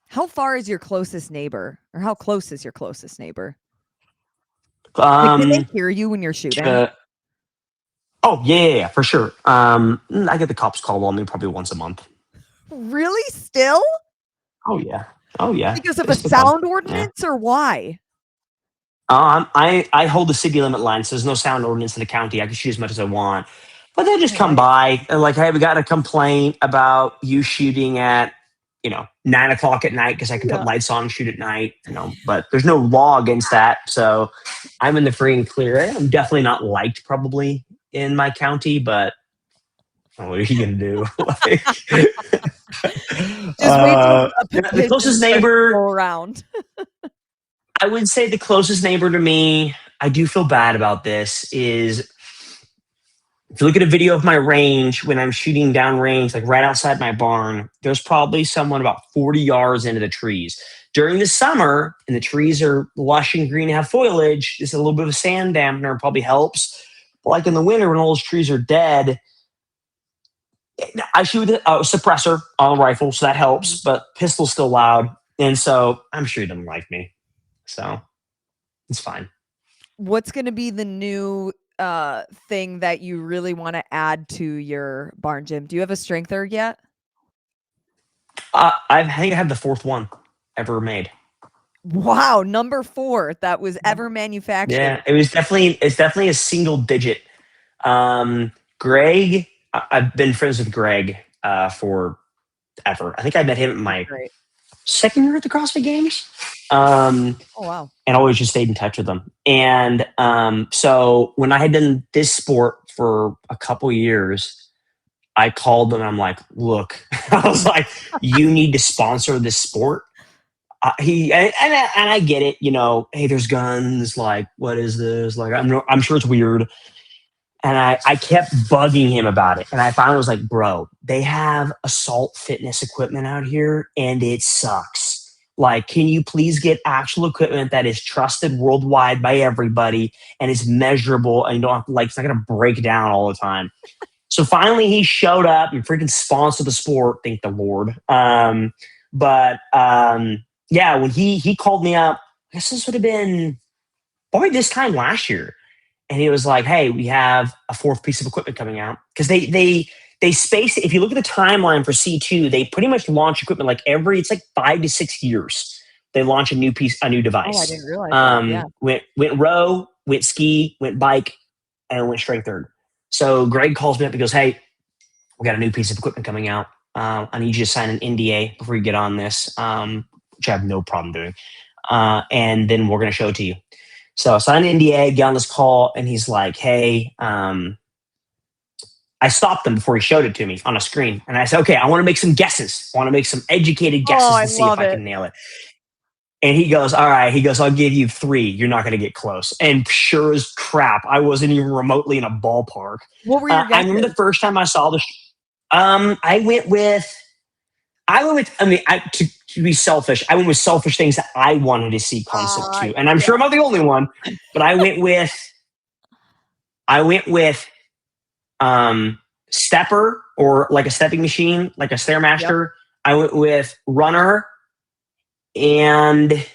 How far is your closest neighbor, or how close is your closest neighbor? Like, can they hear you when you're shooting? Oh yeah, for sure. I get the cops called on me probably once a month. Really? Still? Oh yeah. Because of a sound ordinance, or why? I hold the city limit line, so there's no sound ordinance in the county. I can shoot as much as I want, but they just come by and like, hey, we got a complaint about you shooting at 9:00 at night because I can put lights on and shoot at night. But there's no law against that, so I'm in the free and clear. I'm definitely not liked probably in my county, but what are you gonna do? Just wait till the closest neighbor around. I would say the closest neighbor to me, I do feel bad about this, is if you look at a video of my range when I'm shooting down range, like right outside my barn, there's probably someone about 40 yards into the trees. During the summer, and the trees are lush and green and have foliage, just a little bit of a sand dampener probably helps. But like in the winter when all those trees are dead, I shoot a suppressor on a rifle, so that helps, but pistol's still loud. And so I'm sure he doesn't like me. So it's fine. What's going to be the new thing that you really want to add to your barn gym? Do you have a strengther yet? I think I have the 4th one ever made. Wow, number 4 that was ever manufactured. Yeah, it's definitely a single digit. Greg, I've been friends with Greg for ever. I think I met him at my second year at the CrossFit Games. Oh wow. And always just stayed in touch with them. And so when I had done this sport for a couple years, I called them and I'm like, look, I was like, you need to sponsor this sport. I get it, hey, there's guns, like, what is this? Like, I'm sure it's weird. And I kept bugging him about it. And I finally was like, bro, they have assault fitness equipment out here and it sucks. Like, can you please get actual equipment that is trusted worldwide by everybody and is measurable and you don't have to, like, it's not going to break down all the time. So finally he showed up and freaking sponsored the sport. Thank the Lord. Yeah, when he called me up, I guess this would have been probably this time last year. And he was like, hey, we have a 4th piece of equipment coming out. Because they space it. If you look at the timeline for C2, they pretty much launch equipment like it's like 5 to 6 years. They launch a new device. Oh, I didn't realize that. Yeah. Went row, went ski, went bike, and went strength third. So Greg calls me up and goes, hey, we got a new piece of equipment coming out. I need you to sign an NDA before you get on this, which I have no problem doing. And then we're going to show it to you. So I signed an NDA, get on this call, and he's like, hey, I stopped him before he showed it to me on a screen. And I said, okay, I want to make some guesses. I want to make some educated guesses to see if I can nail it. And he goes, all right. He goes, I'll give you 3. You're not going to get close. And sure as crap, I wasn't even remotely in a ballpark. What were your guesses? I remember the first time I saw the I went with, to be selfish, I went with selfish things that I wanted to see concept to. And I'm sure I'm not the only one, but I went with stepper, or like a stepping machine, like a Stairmaster. Yep. I went with runner, and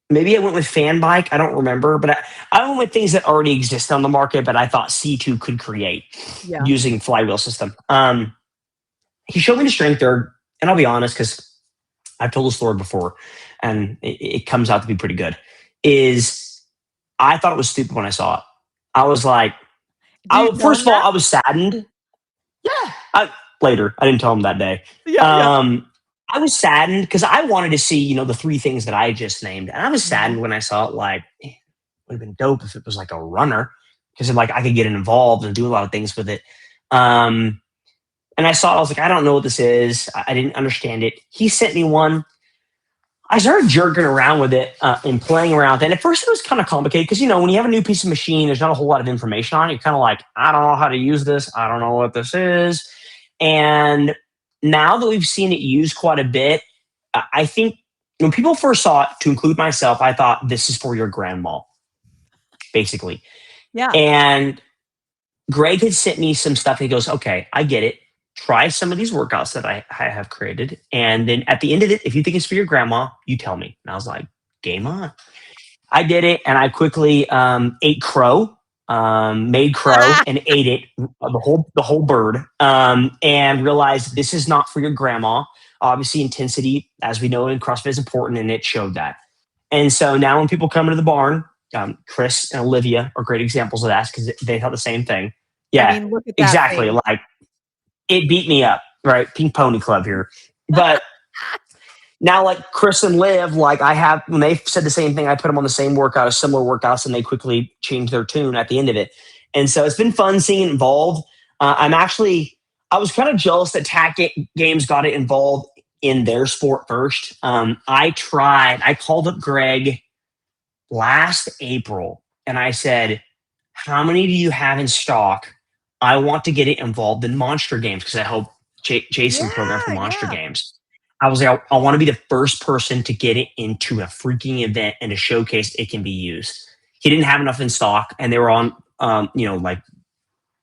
maybe I went with fan bike. I don't remember, but I went with things that already exist on the market, but I thought C2 could create using flywheel system. He showed me the strength third, and I'll be honest, because I've told the story before, and it comes out to be pretty good. I thought it was stupid when I saw it. I was like, first of all, I was saddened. Yeah. Later, I didn't tell him that day. I was saddened because I wanted to see, the 3 things that I just named. And I was saddened when I saw it, like, it would have been dope if it was like a runner, because like I could get involved and do a lot of things with it. And I saw it. I was like, I don't know what this is. I didn't understand it. He sent me one. I started jerking around with it and playing around with it. And at first, it was kind of complicated because, when you have a new piece of machine, there's not a whole lot of information on it. You're kind of like, I don't know how to use this. I don't know what this is. And now that we've seen it used quite a bit, I think when people first saw it, to include myself, I thought this is for your grandma, basically. Yeah. And Greg had sent me some stuff. And he goes, okay, I get it. Try some of these workouts that I have created. And then at the end of it, if you think it's for your grandma, you tell me. And I was like, game on. I did it. And I quickly ate crow, made crow and ate it, the whole bird, and realized this is not for your grandma. Obviously, intensity, as we know in CrossFit, is important. And it showed that. And so now when people come into the barn, Chris and Olivia are great examples of that because they thought the same thing. Yeah, I mean, look at that exactly. thing. Like, it beat me up, right? Pink Pony Club here. But now, like Chris and Liv, like when they said the same thing, I put them on the same workout, similar workouts, and they quickly changed their tune at the end of it. And so it's been fun seeing it involved. I was kind of jealous that Games got it involved in their sport first. I called up Greg last April and I said, how many do you have in stock? I want to get it involved in Monster Games because I hope Jason program for Monster Games. I was like, I want to be the first person to get it into a freaking event and to showcase it can be used. He didn't have enough in stock, and they were on, like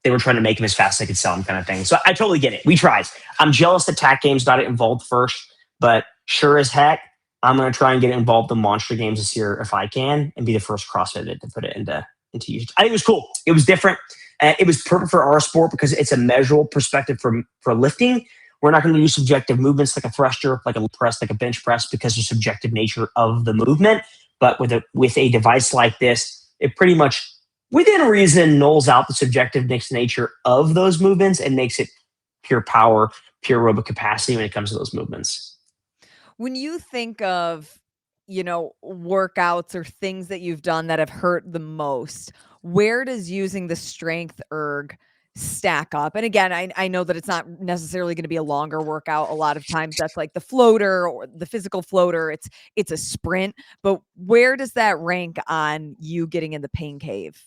they were trying to make him as fast as they could sell him, kind of thing. So I totally get it. We tried. I'm jealous that TAC Games got it involved first, but sure as heck, I'm going to try and get it involved in Monster Games this year if I can, and be the first CrossFit to put it into use. I think it was cool. It was different. It was perfect for our sport because it's a measurable perspective for lifting. We're not going to do subjective movements like a thruster, like a press, like a bench press because of the subjective nature of the movement. But with a device like this, it pretty much, within reason, nulls out the subjective nature of those movements and makes it pure power, pure aerobic capacity when it comes to those movements. When you think of, workouts or things that you've done that have hurt the most, where does using the strength erg stack up? And again, I know that it's not necessarily going to be a longer workout. A lot of times that's like the floater or the physical floater. It's a sprint, but where does that rank on you getting in the pain cave?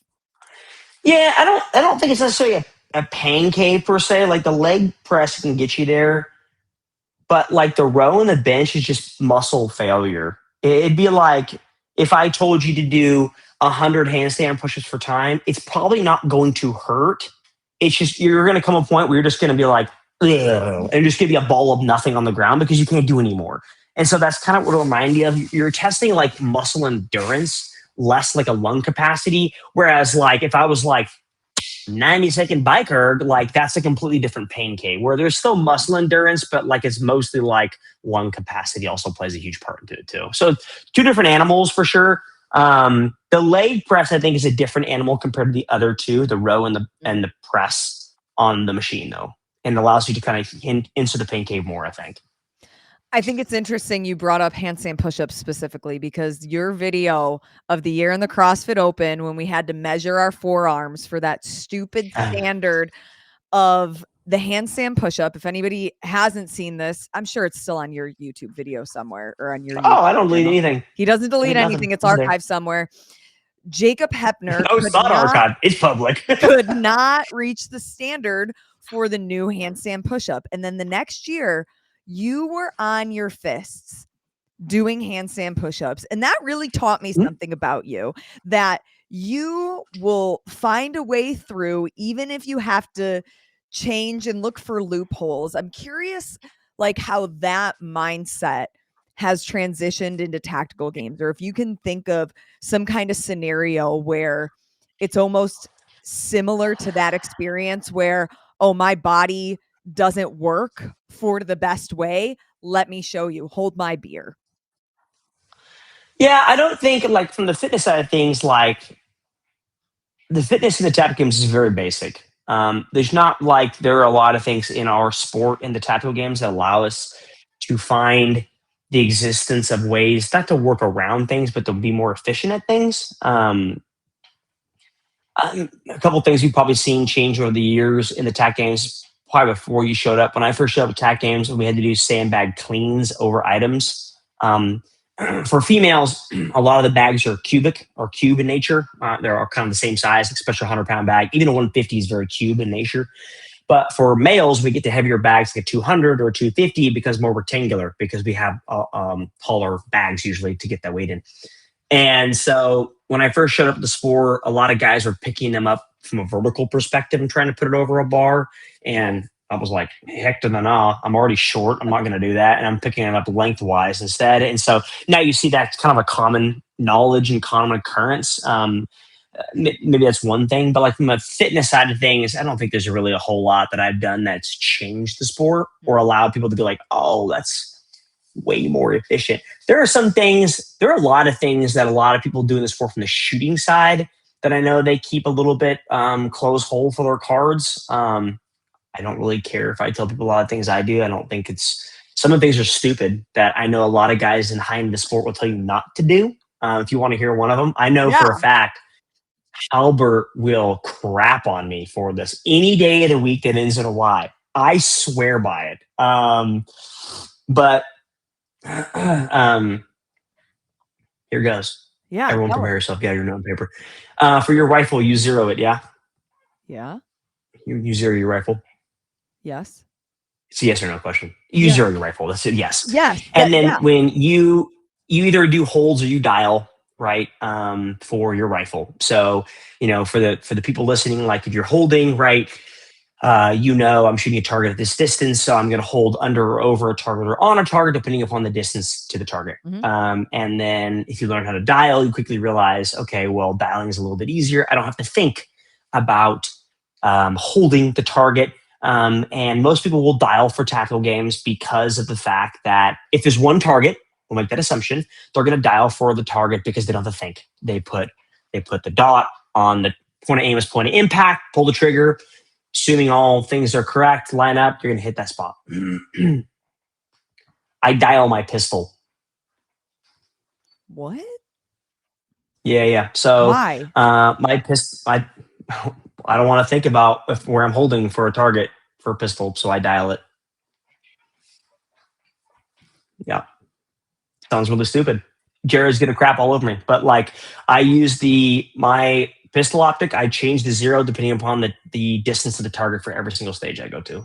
Yeah, I don't think it's necessarily a pain cave per se. Like the leg press can get you there, but like the row and the bench is just muscle failure. It'd be like if I told you to do 100 handstand pushes for time, it's probably not going to hurt. It's just you're going to come a point where you're just going to be like, ugh, and just give you a ball of nothing on the ground because you can't do anymore. And so that's kind of what it'll remind you of. You're testing like muscle endurance, less like a lung capacity. Whereas like if I was like 90-second bike erg, like that's a completely different pain cave where there's still muscle endurance, but like it's mostly like lung capacity also plays a huge part into it too. So two different animals for sure. The leg press, I think, is a different animal compared to the other two, the row and the press on the machine though. And allows you to kind of into the pain cave more, I think. I think it's interesting you brought up handstand push-ups specifically because your video of the year in the CrossFit Open when we had to measure our forearms for that stupid standard of the handstand push-up. If anybody hasn't seen this, I'm sure it's still on your YouTube video somewhere or on your YouTube I don't delete anything. He doesn't delete anything. It's archived somewhere. Jacob Heppner it's not archived. It's public. could not reach the standard for the new handstand push-up. And then the next year, you were on your fists doing handstand push-ups. And that really taught me something about you, that you will find a way through, even if you have to change and look for loopholes. I'm curious, like how that mindset has transitioned into tactical games, or if you can think of some kind of scenario where it's almost similar to that experience where, oh, my body doesn't work for the best way. Let me show you. Hold my beer. Yeah, I don't think like from the fitness side of things, like the fitness in the tactical games is very basic. There's not like there are a lot of things in our sport in the tactical games that allow us to find the existence of ways not to work around things, but to be more efficient at things. A couple of things you've probably seen change over the years in the TAC games. probably before you showed up. When I first showed up at TAC Games, we had to do sandbag cleans over items. For females, a lot of the bags are cubic or cube in nature. They're all kind of the same size, especially a 100-pound bag. Even a 150 is very cube in nature. But for males, we get the heavier bags, like a 200 or 250, because more rectangular, because we have taller bags usually to get that weight in. And so when I first showed up at the sport, a lot of guys were picking them up from a vertical perspective and trying to put it over a bar. And I was like, heck to the nah, I'm already short. I'm not going to do that. And I'm picking it up lengthwise instead. And so now you see that's kind of a common knowledge and common occurrence. Maybe that's one thing, but like from a fitness side of things, I don't think there's really a whole lot that I've done that's changed the sport or allowed people to be like, oh, that's way more efficient. There are a lot of things that a lot of people do in the sport from the shooting side that I know they keep a little bit close hold for their cards. I don't really care if I tell people a lot of things I do. I don't think some of the things are stupid that I know a lot of guys in high end the sport will tell you not to do. If you want to hear one of them, I know for a fact Albert will crap on me for this any day of the week that ends in a Y. I swear by it. But here goes. Yeah. Everyone prepare yourself. Get your note and paper. For your rifle, you zero it, yeah? Yeah. You zero your rifle? Yes. It's a yes or no question. You zero your rifle. That's it, yes. Yes. And then when you either do holds or you dial, right, for your rifle. So, for the people listening, like if you're holding, right, I'm shooting a target at this distance, so I'm going to hold under or over a target or on a target, depending upon the distance to the target. Mm-hmm. And then if you learn how to dial, you quickly realize, okay, well, dialing is a little bit easier. I don't have to think about holding the target. And most people will dial for tactical games because of the fact that if there's one target, we'll make that assumption, they're going to dial for the target because they don't have to think. They put the dot on the point of aim as point of impact, pull the trigger. Assuming all things are correct, line up, you're going to hit that spot. I dial my pistol. What? Yeah. So why? My pistol, I don't want to think about where I'm holding for a target for a pistol, so I dial it. Yeah. Sounds really stupid. Jared's going to crap all over me. But like I use my pistol optic, I change the zero depending upon the distance of the target for every single stage I go to.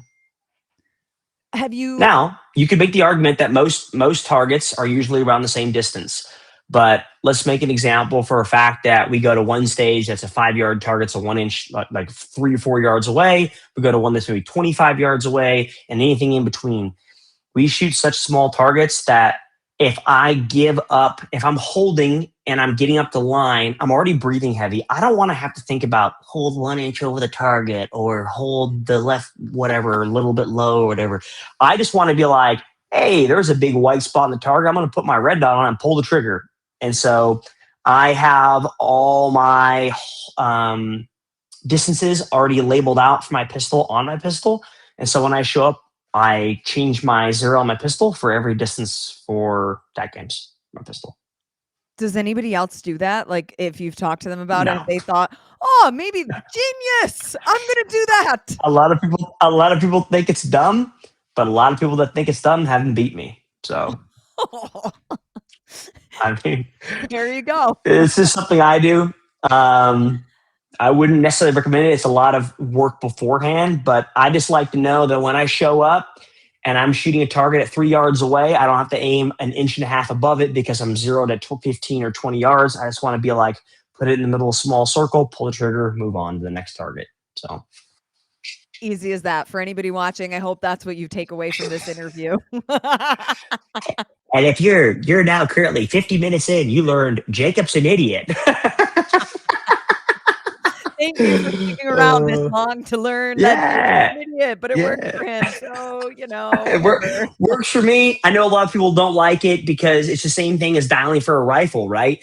Now, you could make the argument that most targets are usually around the same distance. But let's make an example for a fact that we go to one stage that's a 5-yard target, so 1 inch, like 3 or 4 yards away. We go to one that's maybe 25 yards away, and anything in between. We shoot such small targets that if I'm holding and I'm getting up the line, I'm already breathing heavy. I don't want to have to think about hold 1 inch over the target or hold the left, whatever, a little bit low or whatever. I just want to be like, hey, there's a big white spot in the target. I'm going to put my red dot on and pull the trigger. And so I have all my distances already labeled out for my pistol on my pistol. And so when I show up, I change my zero on my pistol for every distance for TAC Games, my pistol. Does anybody else do that? Like if you've talked to them about it, if they thought, oh, maybe genius, I'm going to do that. A lot of people think it's dumb, but a lot of people that think it's dumb haven't beat me. So, I mean, there you go. This is something I do. I wouldn't necessarily recommend it. It's a lot of work beforehand, but I just like to know that when I show up and I'm shooting a target at 3 yards away, I don't have to aim 1.5 inches above it because I'm zeroed at 15 or 20 yards. I just want to be like, put it in the middle of a small circle, pull the trigger, move on to the next target. So easy as that. For anybody watching, I hope that's what you take away from this interview. And if you're now currently 50 minutes in, you learned Jacob's an idiot. Thank you for sticking around this long to learn that he's an idiot, but it worked for him. So, it works for me. I know a lot of people don't like it because it's the same thing as dialing for a rifle, right?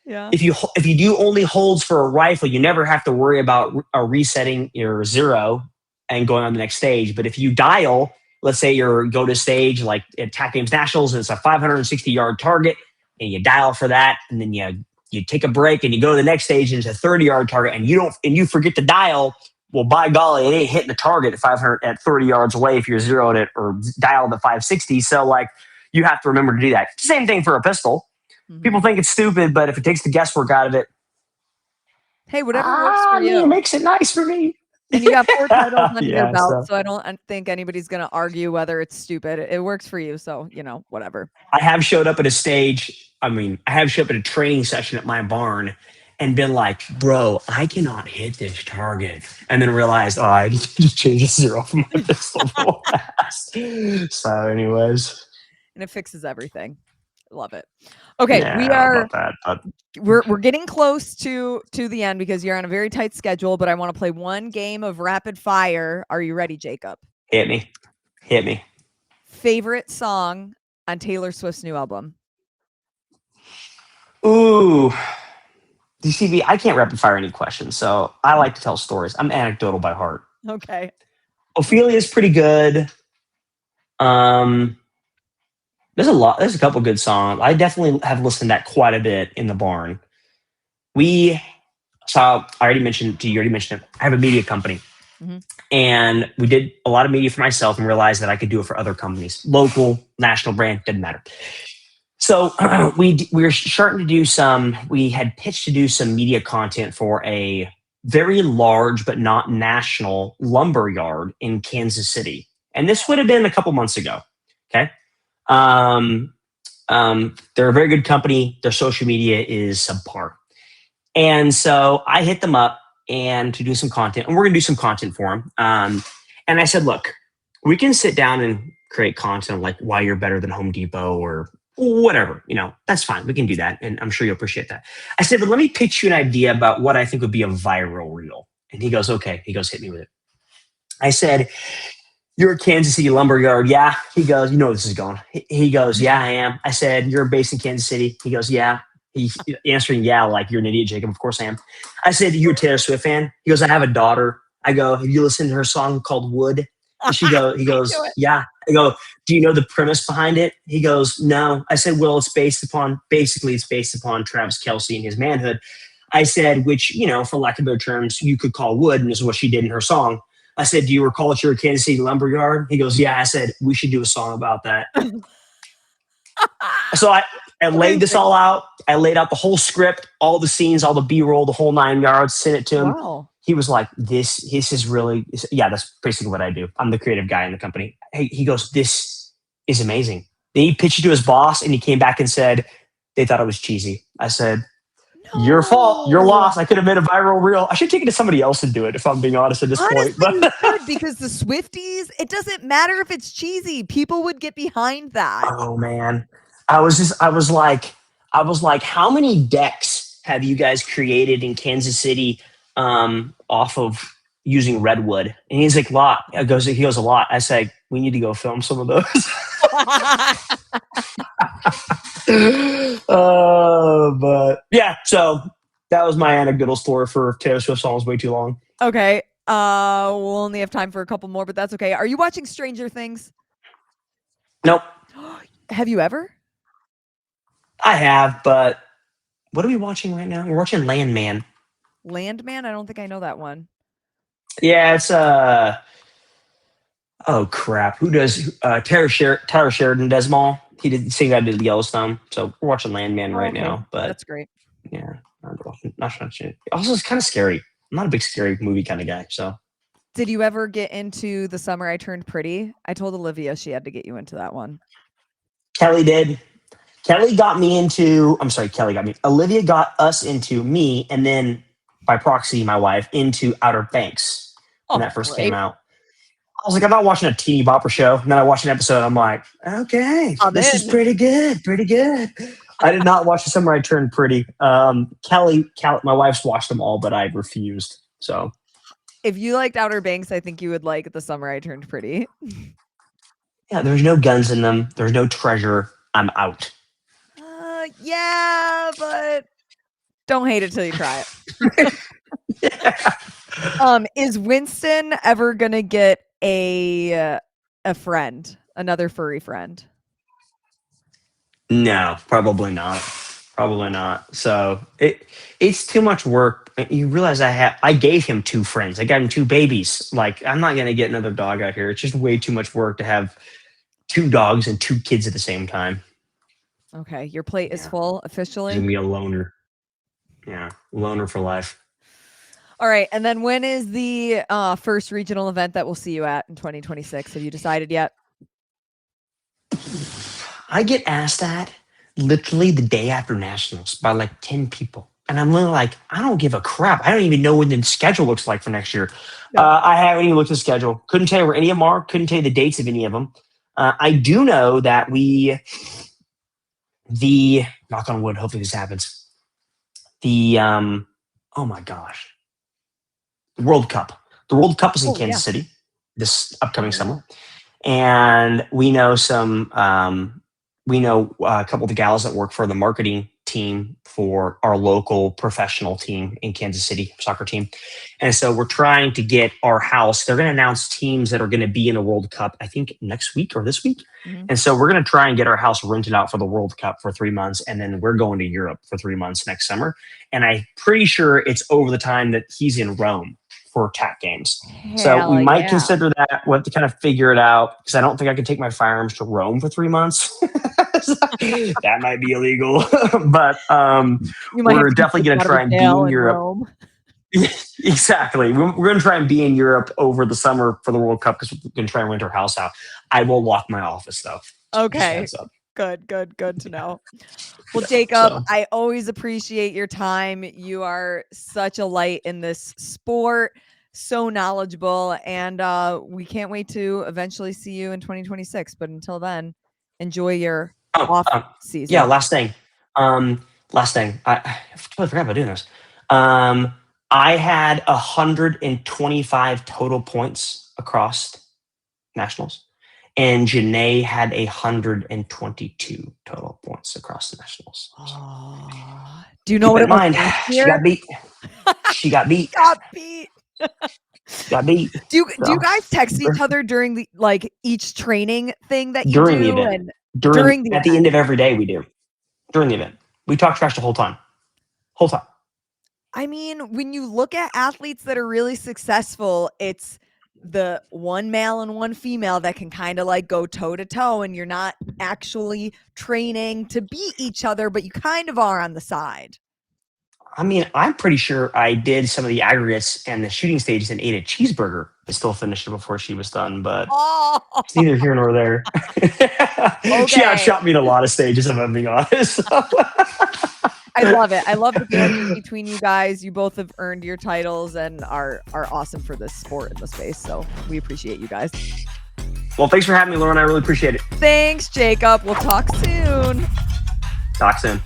Yeah. If you do only holds for a rifle, you never have to worry about resetting your zero and going on the next stage. But if you dial, let's say you go to stage like at TAC Games Nationals, and it's a 560-yard target, and you dial for that, and then you take a break and you go to the next stage and it's a 30-yard target, and you forget to dial, well, by golly, it ain't hitting the target at 500 at 30 yards away if you're zeroed it or dialed at 560. So like you have to remember to do that. Same thing for a pistol. People think it's stupid, but if it takes the guesswork out of it, hey, whatever works for you. it makes it nice for me. And you got 4 titles under your belt, so so I don't think anybody's going to argue whether it's stupid. It works for you, so, whatever. I have showed up at a stage. I mean, I have showed up at a training session at my barn and been like, bro, I cannot hit this target. And then realized, I need to just change a zero from my pistol full fast. So, anyways. And it fixes everything. Love it. Okay, yeah, we are about that, but we're getting close to the end because you're on a very tight schedule, but I want to play one game of rapid fire. Are you ready, Jacob? Hit me. Favorite song on Taylor Swift's new album? Ooh. DCB, I can't rapid fire any questions, so I like to tell stories. I'm anecdotal by heart. Okay. Ophelia's pretty good. There's a couple good songs. I definitely have listened to that quite a bit in the barn. I already mentioned to you, it. I have a media company. And we did a lot of media for myself and realized that I could do it for other companies. Local, national brand, didn't matter. So we were starting to do we had pitched to do some media content for a very large but not national lumber yard in Kansas City. And this would have been a couple months ago. Okay. They're a very good company. Their social media is subpar. And so I hit them up and to do some content, and we're going to do some content for them. And I said, look, we can sit down and create content like why you're better than Home Depot or whatever, that's fine. We can do that. And I'm sure you'll appreciate that. I said, but let me pitch you an idea about what I think would be a viral reel. And he goes, okay. He goes, hit me with it. I said, you're a Kansas City lumberyard. Yeah. He goes, you know where this is going. He goes, yeah, I am. I said, you're based in Kansas City. He goes, yeah. He's answering, yeah, like you're an idiot, Jacob. Of course I am. I said, you're a Taylor Swift fan? He goes, I have a daughter. I go, have you listened to her song called Wood? And he goes, yeah. I go, do you know the premise behind it? He goes, no. I said, well, it's based upon Travis Kelce and his manhood. I said, which, for lack of better terms, you could call Wood, and this is what she did in her song. I said, do you recall that you're a Kansas City lumberyard? He goes, yeah. I said, we should do a song about that. So I laid this all out. I laid out the whole script, all the scenes, all the B-roll, the whole 9 yards, sent it to him. Wow. He was like, this is really, yeah, that's basically what I do. I'm the creative guy in the company. Hey, he goes, this is amazing. Then he pitched it to his boss and he came back and said, they thought it was cheesy. I said, your fault, your loss. I could have made a viral reel. I should take it to somebody else and do it if I'm being honest at this point. But you should, because the Swifties, it doesn't matter if it's cheesy. People would get behind that. Oh man. I was like, how many decks have you guys created in Kansas City off of using redwood? And he's like, a lot. He goes, a lot. I say, we need to go film some of those. But yeah, so that was my anecdotal story for Taylor Swift songs way too long. Okay. We'll only have time for a couple more, but that's okay. Are you watching Stranger Things? Nope. Have you ever? I have, but what are we watching right now? We're watching Landman. Landman? I don't think I know that one. Yeah, it's oh crap. Who does Tyler Sheridan does them all. He did the same guy did Yellowstone. So we're watching Landman right now. But that's great. Yeah. Not sure. Also, it's kind of scary. I'm not a big scary movie kind of guy. So did you ever get into The Summer I Turned Pretty? I told Olivia she had to get you into that one. Kelly did. Olivia got us into me, and then by proxy, my wife, into Outer Banks when that first came out. I was like, I'm not watching a teeny bopper show. And then I watched an episode. I'm like, okay, this is pretty good. I did not watch The Summer I Turned Pretty. Kelly, my wife's watched them all, but I refused. So if you liked Outer Banks, I think you would like The Summer I Turned Pretty. Yeah, there's no guns in them. There's no treasure. I'm out. Yeah, but don't hate it till you try it. Yeah. Is Winston ever gonna get a friend, another furry friend? No, probably not. Probably not. So it's too much work. You realize I gave him 2 friends. I got him 2 babies. Like, I'm not gonna get another dog out here. It's just way too much work to have 2 dogs and 2 kids at the same time. Okay, your plate is Yeah. full He's officially. gonna be a loner. Yeah, loner for life. All right, and then when is the first regional event that we'll see you at in 2026? Have you decided yet? I get asked that literally the day after nationals by like 10 people. And I'm literally like, I don't give a crap. I don't even know what the schedule looks like for next year. No. I haven't even looked at the schedule. Couldn't tell you where any of them are. Couldn't tell you the dates of any of them. I do know that knock on wood, hopefully this happens. Oh my gosh. The World Cup. The World Cup is in Kansas City this upcoming summer. And we know a couple of the gals that work for the marketing team for our local professional team in Kansas City, soccer team. And so we're trying to get our house. They're going to announce teams that are going to be in the World Cup, I think next week or this week. Mm-hmm. And so we're going to try and get our house rented out for the World Cup for 3 months. And then we're going to Europe for 3 months next summer. And I'm pretty sure it's over the time that he's in Rome for TAC games. So we might consider that. We'll have to kind of figure it out because I don't think I can take my firearms to Rome for 3 months. That might be illegal. But we're definitely going to try and be in Europe. Exactly. We're going to try and be in Europe over the summer for the World Cup because we're going to try and rent our house out. I will lock my office though. Okay. Good to know. Well, Jacob, I always appreciate your time. You are such a light in this sport, so knowledgeable, and we can't wait to eventually see you in 2026. But until then, enjoy your off season. Yeah, last thing. I totally forgot about doing this. I had 125 total points across nationals. And Janae had 122 total points across the nationals. Oh, do you know what it was? She got beat. She got beat. Got beat. Do you guys text each other during the each training thing that you during do? The event. And during the end of every day we do. During the event. We talk trash the whole time. I mean, when you look at athletes that are really successful, it's the one male and one female that can kind of go toe to toe, and you're not actually training to beat each other, but you kind of are on the side. I mean, I'm pretty sure I did some of the aggregates and the shooting stages and ate a cheeseburger. I still finished it before she was done, but it's neither here nor there. Okay. She outshot me in a lot of stages, if I'm being honest. I love it. I love the banter between you guys. You both have earned your titles and are awesome for this sport in the space. So we appreciate you guys. Well, thanks for having me, Lauren. I really appreciate it. Thanks, Jacob. We'll talk soon. Talk soon.